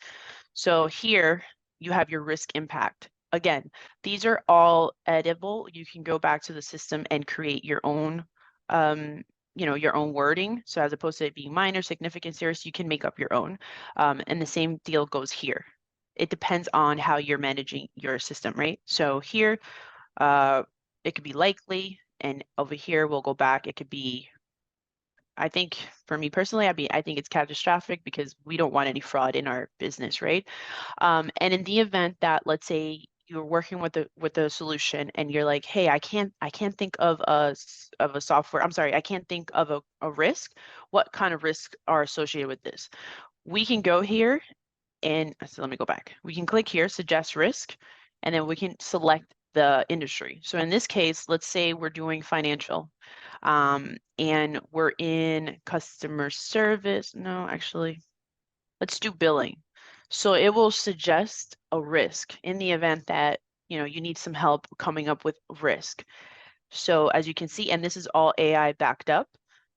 So here you have your risk impact again, these are all editable. You can go back to the system and create your own, your own wording. So as opposed to it being minor, significant, serious, you can make up your own. And the same deal goes here. It depends on how you're managing your system, right? So here, it could be likely, and over here we'll go back. It could be, I think for me personally, I think it's catastrophic because we don't want any fraud in our business, right? And in the event that, let's say, you're working with the solution and you're like, hey, I can't think of a software. I'm sorry, I can't think of a risk. What kind of risks are associated with this? We can go here and so let me go back. We can click here, suggest risk, and then we can select the industry. So in this case, let's say we're doing financial, and we're in customer service. No, actually, let's do billing. So it will suggest a risk in the event that, you need some help coming up with risk. So as you can see, and this is all AI backed up.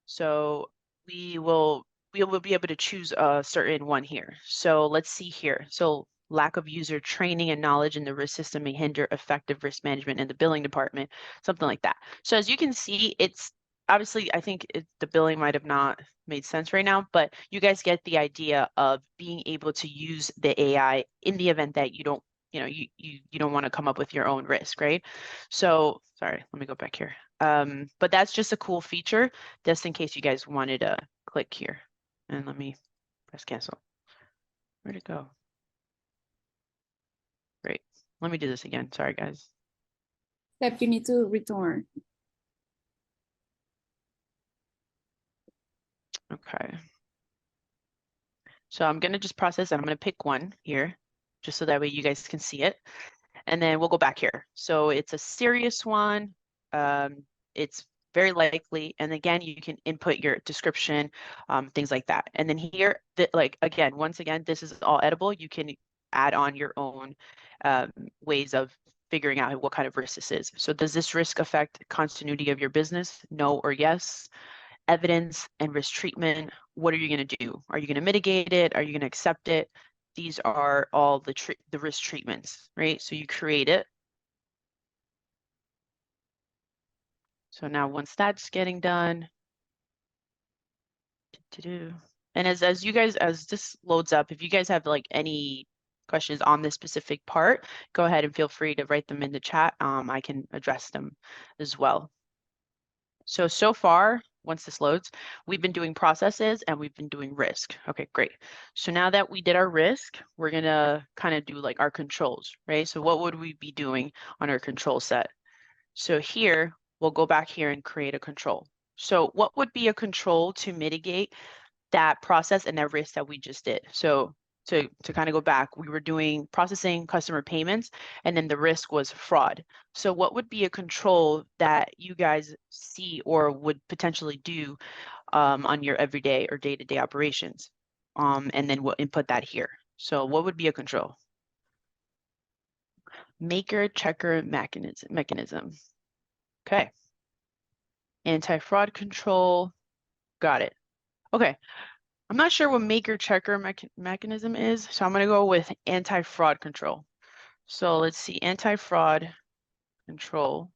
So we will be able to choose a certain one here. So let's see here. So lack of user training and knowledge in the risk system may hinder effective risk management in the billing department, something like that. So as you can see, it's obviously, I think the billing might have not made sense right now, but you guys get the idea of being able to use the AI in the event that you don't, you don't want to come up with your own risk, right? So sorry, let me go back here. But that's just a cool feature, just in case you guys wanted to click here. And let me press cancel. Where'd it go? Great. Let me do this again. Sorry, guys. Step, you need to return. Okay. So I'm going to just process and I'm going to pick one here, just so that way you guys can see it. And then we'll go back here. So it's a serious one. It's very likely. And again, you can input your description, things like that. And then here, once again, this is all edible. You can add on your own ways of figuring out what kind of risk this is. So does this risk affect continuity of your business? No or yes. Evidence and risk treatment. What are you going to do? Are you going to mitigate it? Are you going to accept it? These are all the risk treatments, right? So you create it. So now once that's getting done, and as you guys, as this loads up, if you guys have like any questions on this specific part, go ahead and feel free to write them in the chat. I can address them as well. So far, once this loads, we've been doing processes and we've been doing risk. Okay, great. So now that we did our risk, we're gonna kind of do like our controls, right? So what would we be doing on our control set? So here, we'll go back here and create a control. So what would be a control to mitigate that process and that risk that we just did? So to kind of go back, we were doing processing customer payments, and then the risk was fraud. So what would be a control that you guys see or would potentially do on your everyday or day-to-day operations? And then we'll input that here. So what would be a control? Maker checker mechanism. Okay. Anti-fraud control. Got it. Okay. I'm not sure what maker checker mechanism is, so I'm going to go with anti-fraud control. So let's see, anti-fraud control.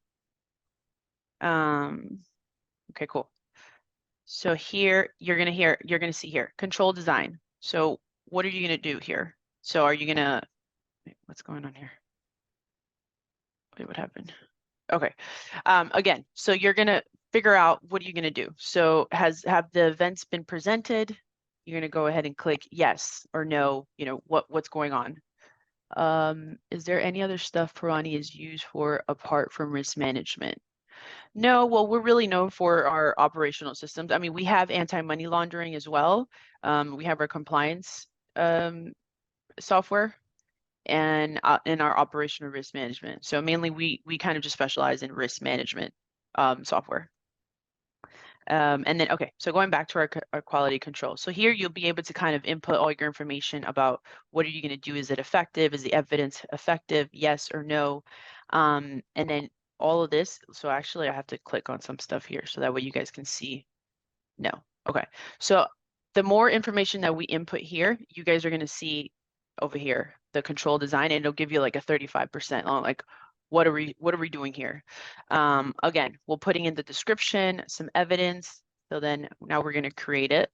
Okay, cool. So here you're going to see here, control design. So what are you going to do here? So are you going to, what's going on here? Wait, what happened? Okay. Again, so you're going to figure out what are you going to do. So have the events been presented? You're going to go ahead and click yes or no, what's going on. Is there any other stuff Pirani is used for apart from risk management? No, well, we're really known for our operational systems. I mean, we have anti-money laundering as well. We have our compliance software and in our operational risk management. So mainly we kind of just specialize in risk management software. And then, okay, so going back to our quality control. So here you'll be able to kind of input all your information about what are you going to do? Is it effective? Is the evidence effective? Yes or no? And then all of this. So actually I have to click on some stuff here so that way you guys can see. No. Okay. So the more information that we input here, you guys are going to see over here, the control design, and it'll give you like a 35% on like, what are we doing here? Again, we're putting in the description, some evidence. So then now we're going to create it.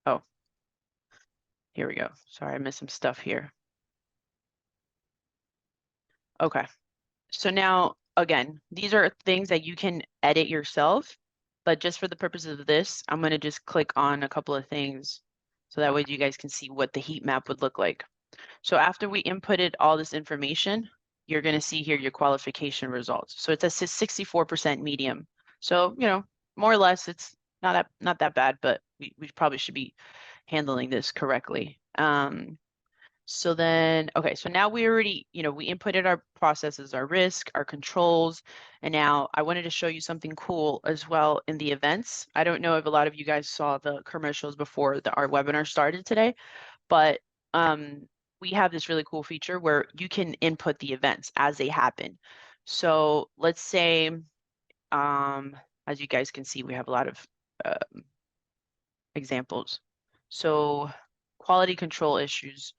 Oh, here we go. Sorry, I missed some stuff here. Okay. So now, again, these are things that you can edit yourself, but just for the purposes of this, I'm going to just click on a couple of things so that way you guys can see what the heat map would look like. So after we inputted all this information, you're going to see here your qualification results. So it's a 64% medium. So, you know, more or less, it's not that bad, but we probably should be handling this correctly. So then, okay, so now we already, you know, we inputted our processes, our risk, our controls, and now I wanted to show you something cool as well in the events. I don't know if a lot of you guys saw the commercials before our webinar started today, but we have this really cool feature where you can input the events as they happen. So let's say, as you guys can see, we have a lot of examples. So quality control issues.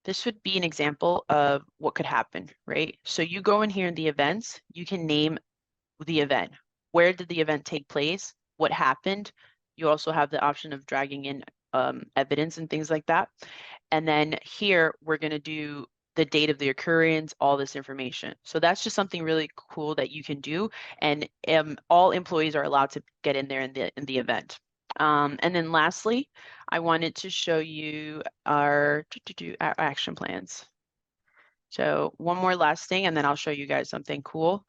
This would be an example of what could happen, right? So you go in here in the events, you can name the event. Where did the event take place? What happened? You also have the option of dragging in evidence and things like that. And then here, we're going to do the date of the occurrence, all this information. So that's just something really cool that you can do. And all employees are allowed to get in there in the event. And then lastly, I wanted to show you our action plans. So one more last thing, and then I'll show you guys something cool.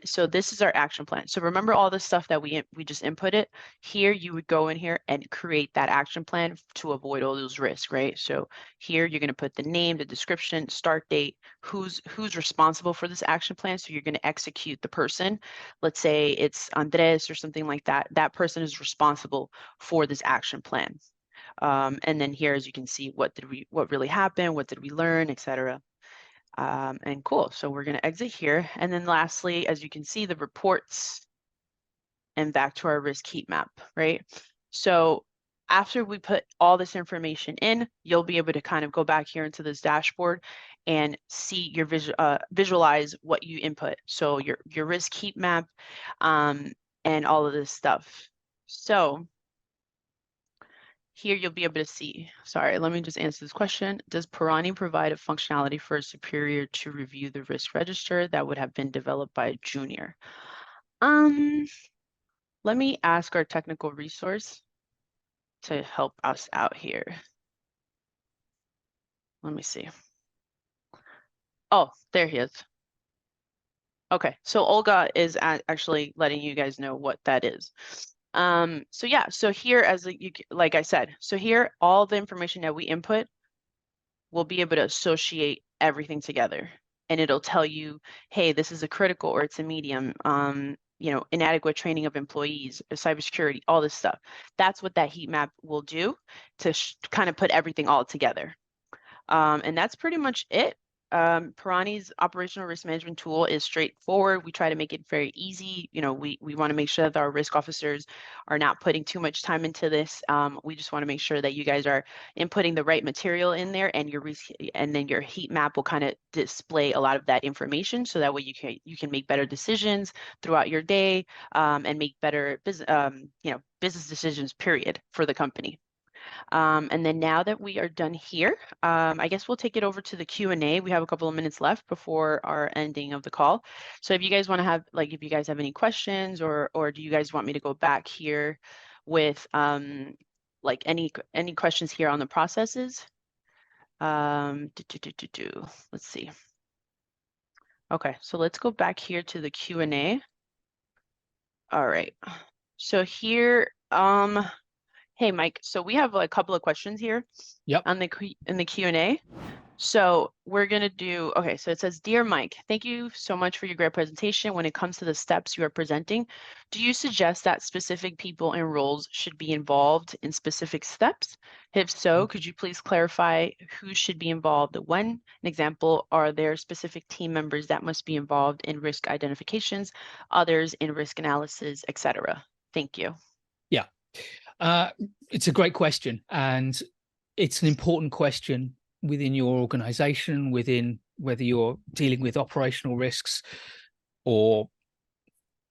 So this is our action plan. So remember all the stuff that we just inputted? Here, you would go in here and create that action plan to avoid all those risks, right? So here, you're going to put the name, the description, start date, who's responsible for this action plan. So you're going to execute the person. Let's say it's Andres or something like that. That person is responsible for this action plan. And then here, as you can see, what really happened, what did we learn, etc. And cool, so we're going to exit here. And then lastly, as you can see, the reports and back to our risk heat map, right? So after we put all this information in, you'll be able to kind of go back here into this dashboard and see your visualize what you input. So your risk heat map and all of this stuff. So here you'll be able to see, sorry, let me just answer this question. Does Pirani provide a functionality for a superior to review the risk register that would have been developed by a junior? Let me ask our technical resource to help us out here. Let me see. Oh, there he is. Okay, so Olga is actually letting you guys know what that is. So yeah, so here, as like I said, so here, all the information that we input, we'll be able to associate everything together, and it'll tell you, hey, this is a critical or it's a medium, you know, inadequate training of employees, cybersecurity, all this stuff. That's what that heat map will do to kind of put everything all together. And that's pretty much it. Pirani's operational risk management tool is straightforward. We try to make it very easy. You know, we want to make sure that our risk officers are not putting too much time into this. We just want to make sure that you guys are inputting the right material in there, and then your heat map will kind of display a lot of that information, so that way you can make better decisions throughout your day and make better business decisions, period, for the company. And then now that we are done here, I guess we'll take it over to the Q&A. We have a couple of minutes left before our ending of the call. So if you guys want to have, like, if you guys have any questions, or do you guys want me to go back here with like any questions here on the processes? Let's see. Okay, so let's go back here to the Q&A. All right. So here, hey, Mike, so we have a couple of questions here. Yep. In the Q&A. So we're going to do, okay, so it says, Dear Mike, thank you so much for your great presentation. When it comes to the steps you are presenting, do you suggest that specific people and roles should be involved in specific steps? If so, could you please clarify who should be involved when? An example, are there specific team members that must be involved in risk identifications, others in risk analysis, etc.? Thank you. Yeah. It's a great question, and it's an important question within your organization, within whether you're dealing with operational risks or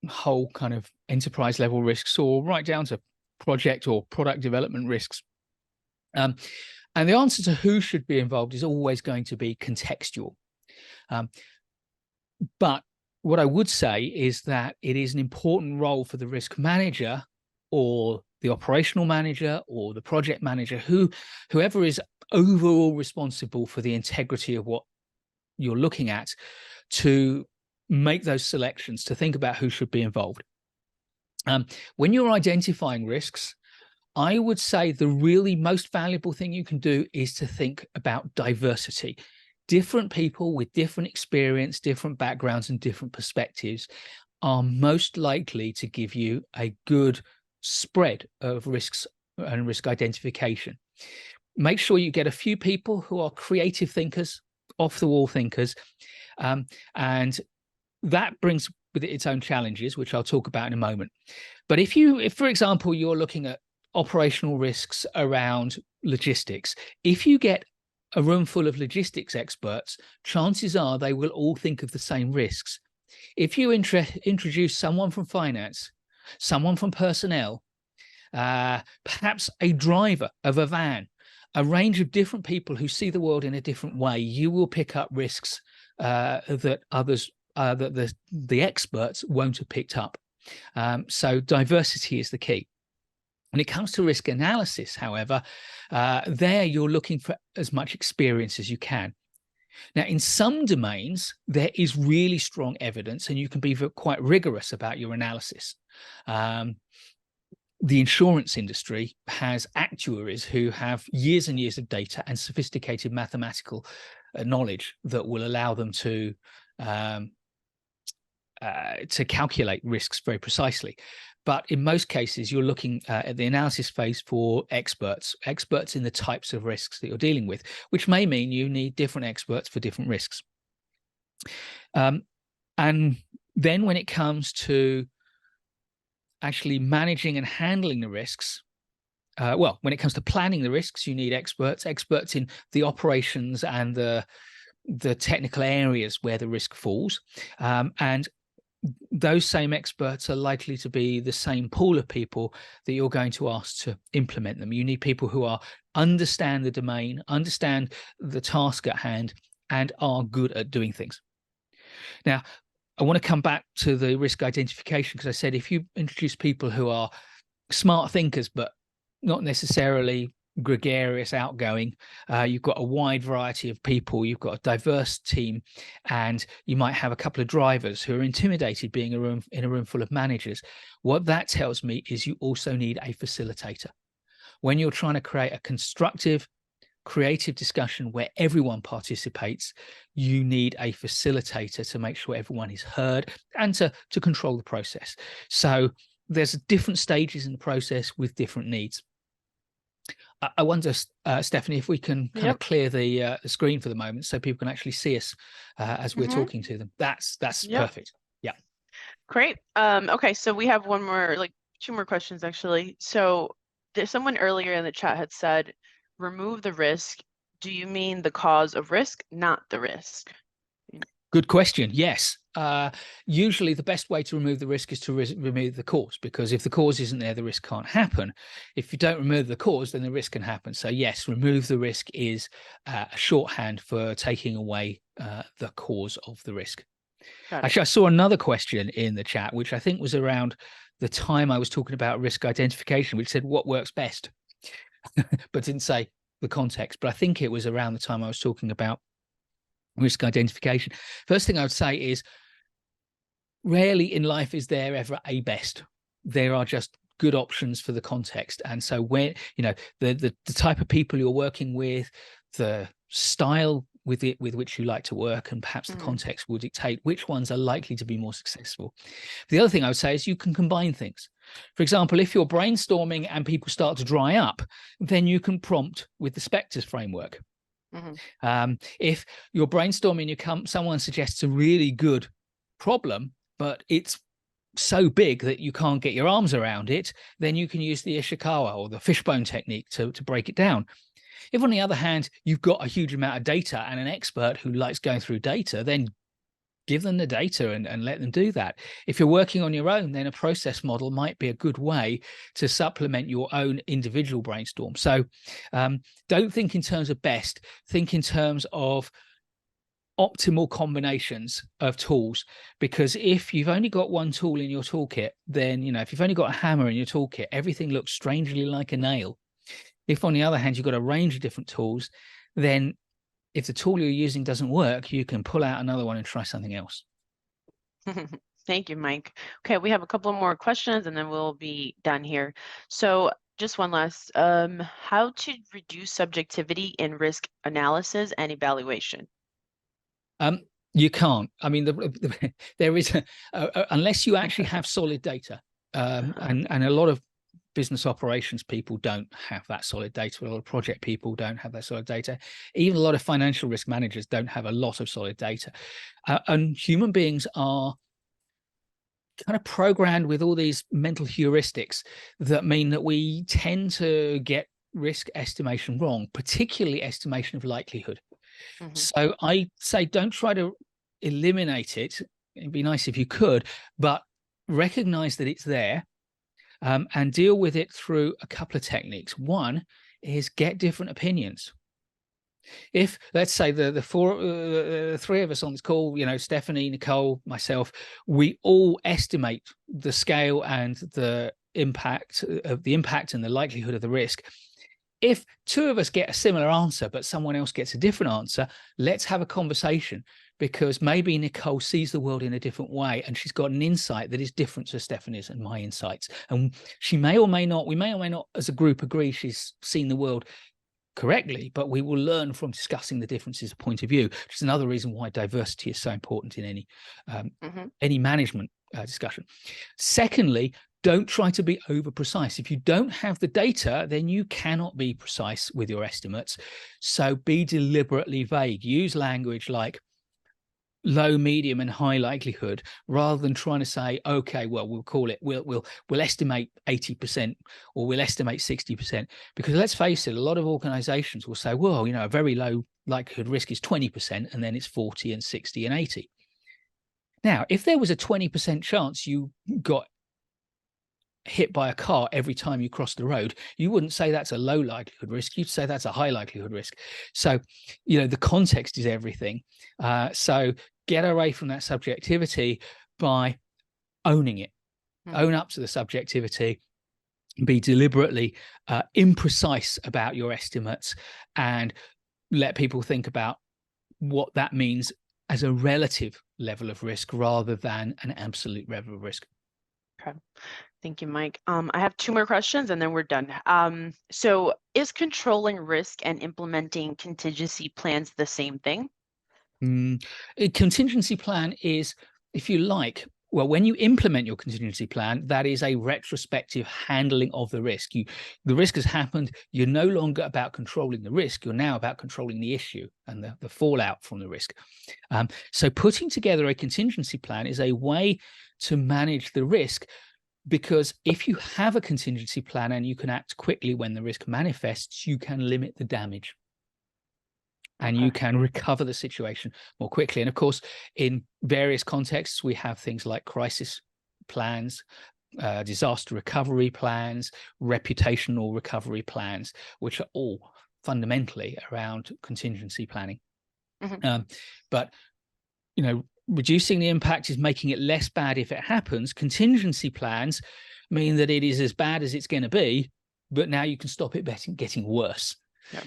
whole kind of enterprise level risks, or right down to project or product development risks. And the answer to who should be involved is always going to be contextual. But what I would say is that it is an important role for the risk manager or the operational manager or the project manager, whoever is overall responsible for the integrity of what you're looking at, to make those selections, to think about who should be involved. When you're identifying risks, I would say the really most valuable thing you can do is to think about diversity. Different people with different experience, different backgrounds, and different perspectives are most likely to give you a good spread of risks and risk identification. Make sure you get a few people who are creative thinkers, off-the-wall thinkers, and that brings with it its own challenges, which I'll talk about in a moment. But if, for example, you're looking at operational risks around logistics, if you get a room full of logistics experts, chances are they will all think of the same risks. If you introduce someone from finance, someone from personnel, perhaps a driver of a van, a range of different people who see the world in a different way, you will pick up risks that others, that the experts won't have picked up. So diversity is the key. When it comes to risk analysis, however, there you're looking for as much experience as you can. Now, in some domains, there is really strong evidence, and you can be quite rigorous about your analysis. The insurance industry has actuaries who have years and years of data and sophisticated mathematical knowledge that will allow them to calculate risks very precisely. But in most cases, you're looking at the analysis phase for experts in the types of risks that you're dealing with, which may mean you need different experts for different risks. And then when it comes to actually managing and handling the risks, well, when it comes to planning the risks, you need experts in the operations and the technical areas where the risk falls. And those same experts are likely to be the same pool of people that you're going to ask to implement them. You need people who understand the domain, understand the task at hand, and are good at doing things. Now, I want to come back to the risk identification, because I said if you introduce people who are smart thinkers, but not necessarily gregarious, outgoing, you've got a wide variety of people, you've got a diverse team, and you might have a couple of drivers who are intimidated being in a room full of managers. What that tells me is you also need a facilitator. When you're trying to create a constructive, creative discussion where everyone participates, you need a facilitator to make sure everyone is heard and to control the process. So there's different stages in the process with different needs. I wonder, Stephanie, if we can kind of clear the screen for the moment so people can actually see us as we're talking to them. That's perfect. Yeah. Great. Okay, so we have one more, like two more questions actually. So there's someone earlier in the chat had said, remove the risk. Do you mean the cause of risk, not the risk? Good question. Yes. Usually the best way to remove the risk is to remove the cause, because if the cause isn't there, the risk can't happen. If you don't remove the cause, then the risk can happen. So yes, remove the risk is a shorthand for taking away the cause of the risk. Actually, I saw another question in the chat, which I think was around the time I was talking about risk identification, which said what works best, but didn't say the context. But I think it was around the time I was talking about risk identification. First thing I would say is rarely in life is there ever a best. There are just good options for the context. And so when, you know, the type of people you're working with, the style with which you like to work, and perhaps the context will dictate which ones are likely to be more successful. The other thing I would say is you can combine things. For example, if you're brainstorming and people start to dry up, then you can prompt with the Spectres framework. If you're brainstorming, someone suggests a really good problem, but it's so big that you can't get your arms around it, then you can use the Ishikawa or the fishbone technique to break it down. If, on the other hand, you've got a huge amount of data and an expert who likes going through data, then give them the data and let them do that. If you're working on your own, then a process model might be a good way to supplement your own individual brainstorm. So don't think in terms of best, think in terms of optimal combinations of tools, because if you've only got one tool in your toolkit, then, you know, if you've only got a hammer in your toolkit, everything looks strangely like a nail. If, on the other hand, you've got a range of different tools, then if the tool you're using doesn't work, you can pull out another one and try something else. Thank you, Mike. Okay, we have a couple more questions and then we'll be done here. So just one last, how to reduce subjectivity in risk analysis and evaluation? You can't. I mean, there is, unless you actually have solid data, and a lot of business operations people don't have that solid data. A lot of project people don't have that solid data. Even a lot of financial risk managers don't have a lot of solid data. And human beings are kind of programmed with all these mental heuristics that mean that we tend to get risk estimation wrong, particularly estimation of likelihood. So I say don't try to eliminate it. It'd be nice if you could, but recognize that it's there, and deal with it through a couple of techniques. One is get different opinions. If, let's say, the three of us on this call, you know, Stephanie, Nicole, myself, we all estimate the scale and the impact and the likelihood of the risk. If two of us get a similar answer, but someone else gets a different answer, let's have a conversation, because maybe Nicole sees the world in a different way and she's got an insight that is different to Stephanie's and my insights. And we may or may not, as a group, agree she's seen the world correctly, but we will learn from discussing the differences of point of view, which is another reason why diversity is so important in any management discussion. Secondly, don't try to be over precise. If you don't have the data, then you cannot be precise with your estimates. So be deliberately vague. Use language like low, medium, and high likelihood, rather than trying to say, okay, well, we'll call it, we'll estimate 80% or we'll estimate 60%. Because let's face it, a lot of organizations will say, well, you know, a very low likelihood risk is 20%, and then it's 40 and 60 and 80. Now, if there was a 20% chance you got hit by a car every time you cross the road, you wouldn't say that's a low likelihood risk. You'd say that's a high likelihood risk. So, you know, the context is everything. So get away from that subjectivity by owning it. Own up to the subjectivity. Be deliberately imprecise about your estimates, and let people think about what that means as a relative level of risk rather than an absolute level of risk. Okay. Thank you, Mike. I have two more questions and then we're done. So is controlling risk and implementing contingency plans the same thing? A contingency plan is, if you like, well, when you implement your contingency plan, that is a retrospective handling of the risk. The risk has happened. You're no longer about controlling the risk. You're now about controlling the issue and the fallout from the risk. So putting together a contingency plan is a way to manage the risk, because if you have a contingency plan and you can act quickly when the risk manifests, you can limit the damage. And you can recover the situation more quickly. And of course, in various contexts, we have things like crisis plans, disaster recovery plans, reputational recovery plans, which are all fundamentally around contingency planning. But, you know, reducing the impact is making it less bad if it happens. Contingency plans mean that it is as bad as it's going to be, but now you can stop it getting worse.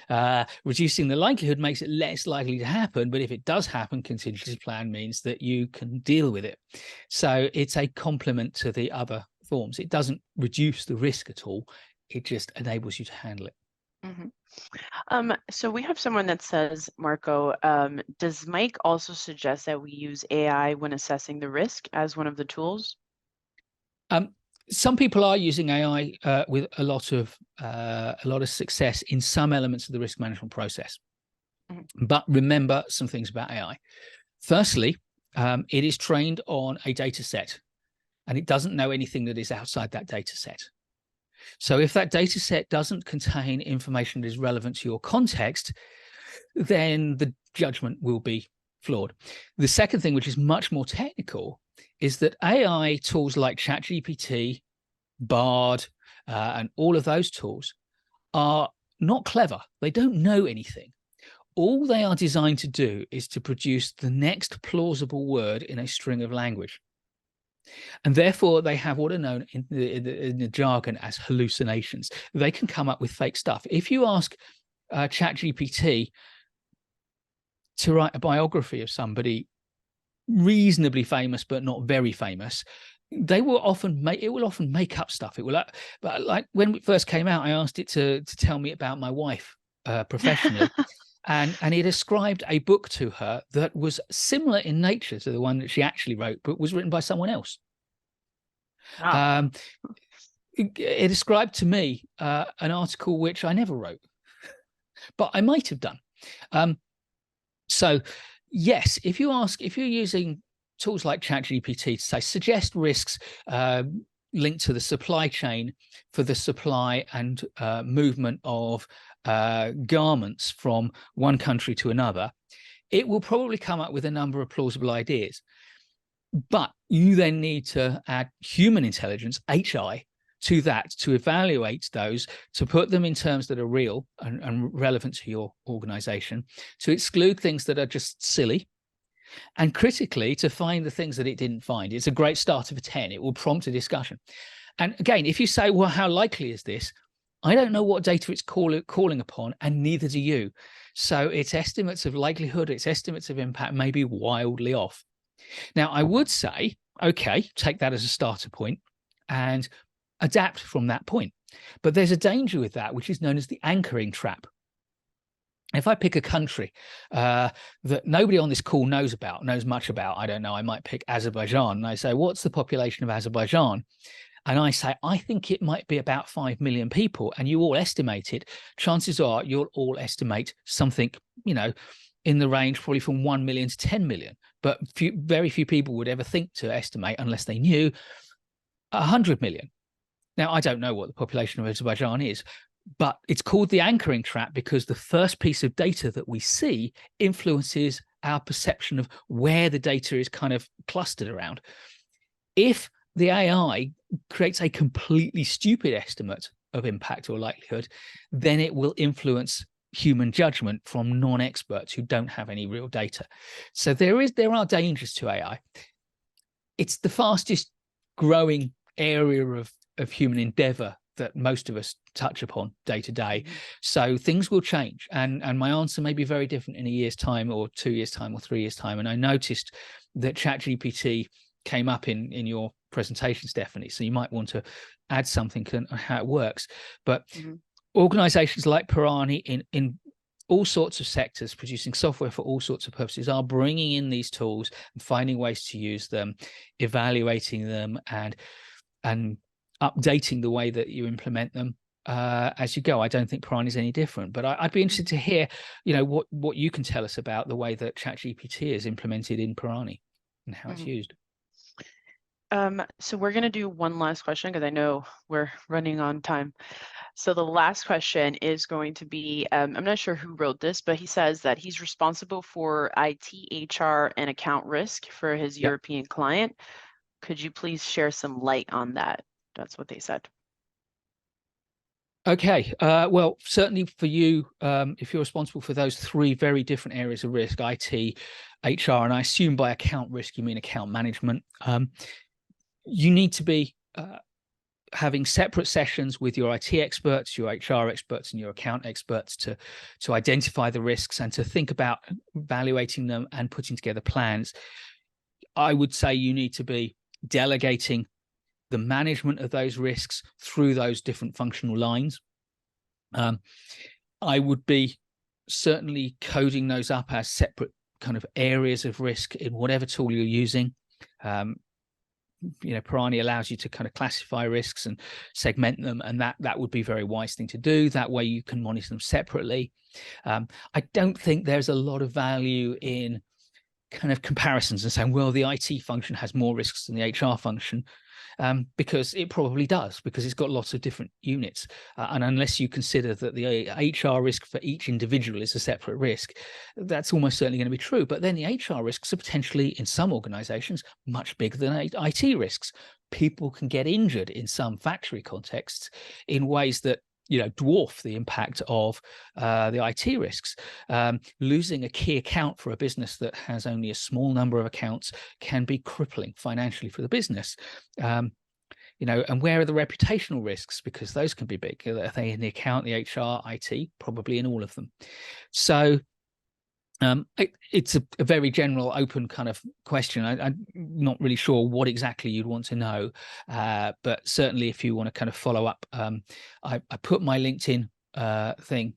Yep. Reducing the likelihood makes it less likely to happen, but if it does happen, contingency plan means that you can deal with it. So it's a complement to the other forms. It doesn't reduce the risk at all. It just enables you to handle it. So we have someone that says, Marco, does Mike also suggest that we use AI when assessing the risk as one of the tools? Some people are using AI with a lot of success in some elements of the risk management process. But remember some things about AI. Firstly, it is trained on a data set, and it doesn't know anything that is outside that data set. So if that data set doesn't contain information that is relevant to your context, then the judgment will be flawed. The second thing, which is much more technical, is that AI tools like ChatGPT, Bard, and all of those tools are not clever. They don't know anything. All they are designed to do is to produce the next plausible word in a string of language. And therefore, they have what are known in the jargon as hallucinations. They can come up with fake stuff. If you ask ChatGPT to write a biography of somebody reasonably famous but not very famous, it will often make up stuff. It will, but like when it first came out, I asked it to tell me about my wife professionally. And it ascribed a book to her that was similar in nature to the one that she actually wrote, but was written by someone else. Wow. It ascribed to me an article which I never wrote, but I might have done. So yes, if you're using tools like ChatGPT to say suggest risks linked to the supply chain for the supply and movement of garments from one country to another, it will probably come up with a number of plausible ideas. But you then need to add human intelligence, HI, to that to evaluate those, to put them in terms that are real and relevant to your organization, to exclude things that are just silly, and critically to find the things that it didn't find. It's a great start of a 10. It will prompt a discussion. And again, if you say, well, how likely is this? I don't know what data it's calling upon, and neither do you. So its estimates of likelihood, its estimates of impact may be wildly off. Now, I would say, okay, take that as a starter point and adapt from that point. But there's a danger with that, which is known as the anchoring trap. If I pick a country that nobody on this call knows much about, I don't know, I might pick Azerbaijan, and I say, what's the population of Azerbaijan? And I say, I think it might be about 5 million people, and you all estimate it, chances are you'll all estimate something, in the range probably from 1 million to 10 million. But very few people would ever think to estimate, unless they knew, 100 million. Now, I don't know what the population of Azerbaijan is, but it's called the anchoring trap because the first piece of data that we see influences our perception of where the data is kind of clustered around. If the AI creates a completely stupid estimate of impact or likelihood, then it will influence human judgment from non-experts who don't have any real data. So there are dangers to AI. It's the fastest growing area of human endeavor that most of us touch upon day to day. So things will change. And my answer may be very different in a year's time or 2 years' time or 3 years' time. And I noticed that ChatGPT came up in your presentation, Stephanie. So you might want to add something on how it works. But organizations like Pirani in all sorts of sectors, producing software for all sorts of purposes, are bringing in these tools and finding ways to use them, evaluating them, and updating the way that you implement them as you go. I don't think Pirani is any different, but I'd be interested to hear, what you can tell us about the way that ChatGPT is implemented in Pirani and how it's used. So we're going to do one last question because I know we're running on time. So the last question is going to be, I'm not sure who wrote this, but he says that he's responsible for IT, HR, and account risk for his European client. Could you please share some light on that? That's what they said. Okay. Well, certainly for you, if you're responsible for those 3 very different areas of risk, IT, HR, and I assume by account risk, you mean account management, you need to be having separate sessions with your IT experts, your HR experts, and your account experts to identify the risks and to think about evaluating them and putting together plans. I would say you need to be delegating the management of those risks through those different functional lines. I would be certainly coding those up as separate kind of areas of risk in whatever tool you're using. Pirani allows you to kind of classify risks and segment them, and that would be a very wise thing to do. That way you can monitor them separately. I don't think there's a lot of value in kind of comparisons and saying, well, the IT function has more risks than the HR function, because it probably does, because it's got lots of different units. And unless you consider that the HR risk for each individual is a separate risk, that's almost certainly going to be true. But then the HR risks are potentially, in some organizations, much bigger than IT risks. People can get injured in some factory contexts in ways that dwarf the impact of the IT risks. Losing a key account for a business that has only a small number of accounts can be crippling financially for the business. And where are the reputational risks? Because those can be big. Are they in the account, the HR, IT? Probably in all of them. So it's a very general, open kind of question. I'm not really sure what exactly you'd want to know, but certainly if you want to kind of follow up, I put my LinkedIn thing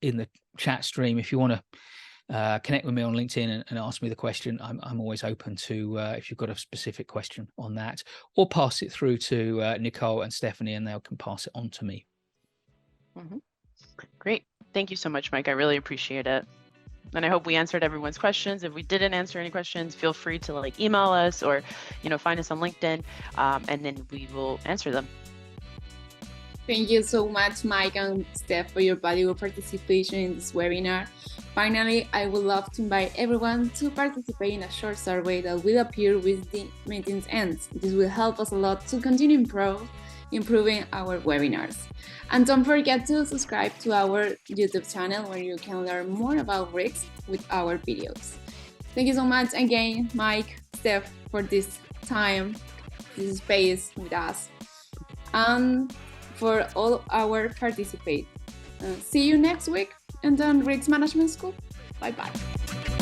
in the chat stream. If you want to connect with me on LinkedIn and ask me the question, I'm always open to, if you've got a specific question on that, or pass it through to Nicole and Stephanie, and they can pass it on to me. Great. Thank you so much, Mike. I really appreciate it. And I hope we answered everyone's questions. If we didn't answer any questions, feel free to email us or, find us on LinkedIn, and then we will answer them. Thank you so much, Mike and Steph, for your valuable participation in this webinar. Finally, I would love to invite everyone to participate in a short survey that will appear with the meeting's end. This will help us a lot to continue improving our webinars. And don't forget to subscribe to our YouTube channel, where you can learn more about risks with our videos. Thank you so much again, Mike, Steph, for this time, this space with us, and for all our participants. See you next week and on Risk Management School. Bye-bye.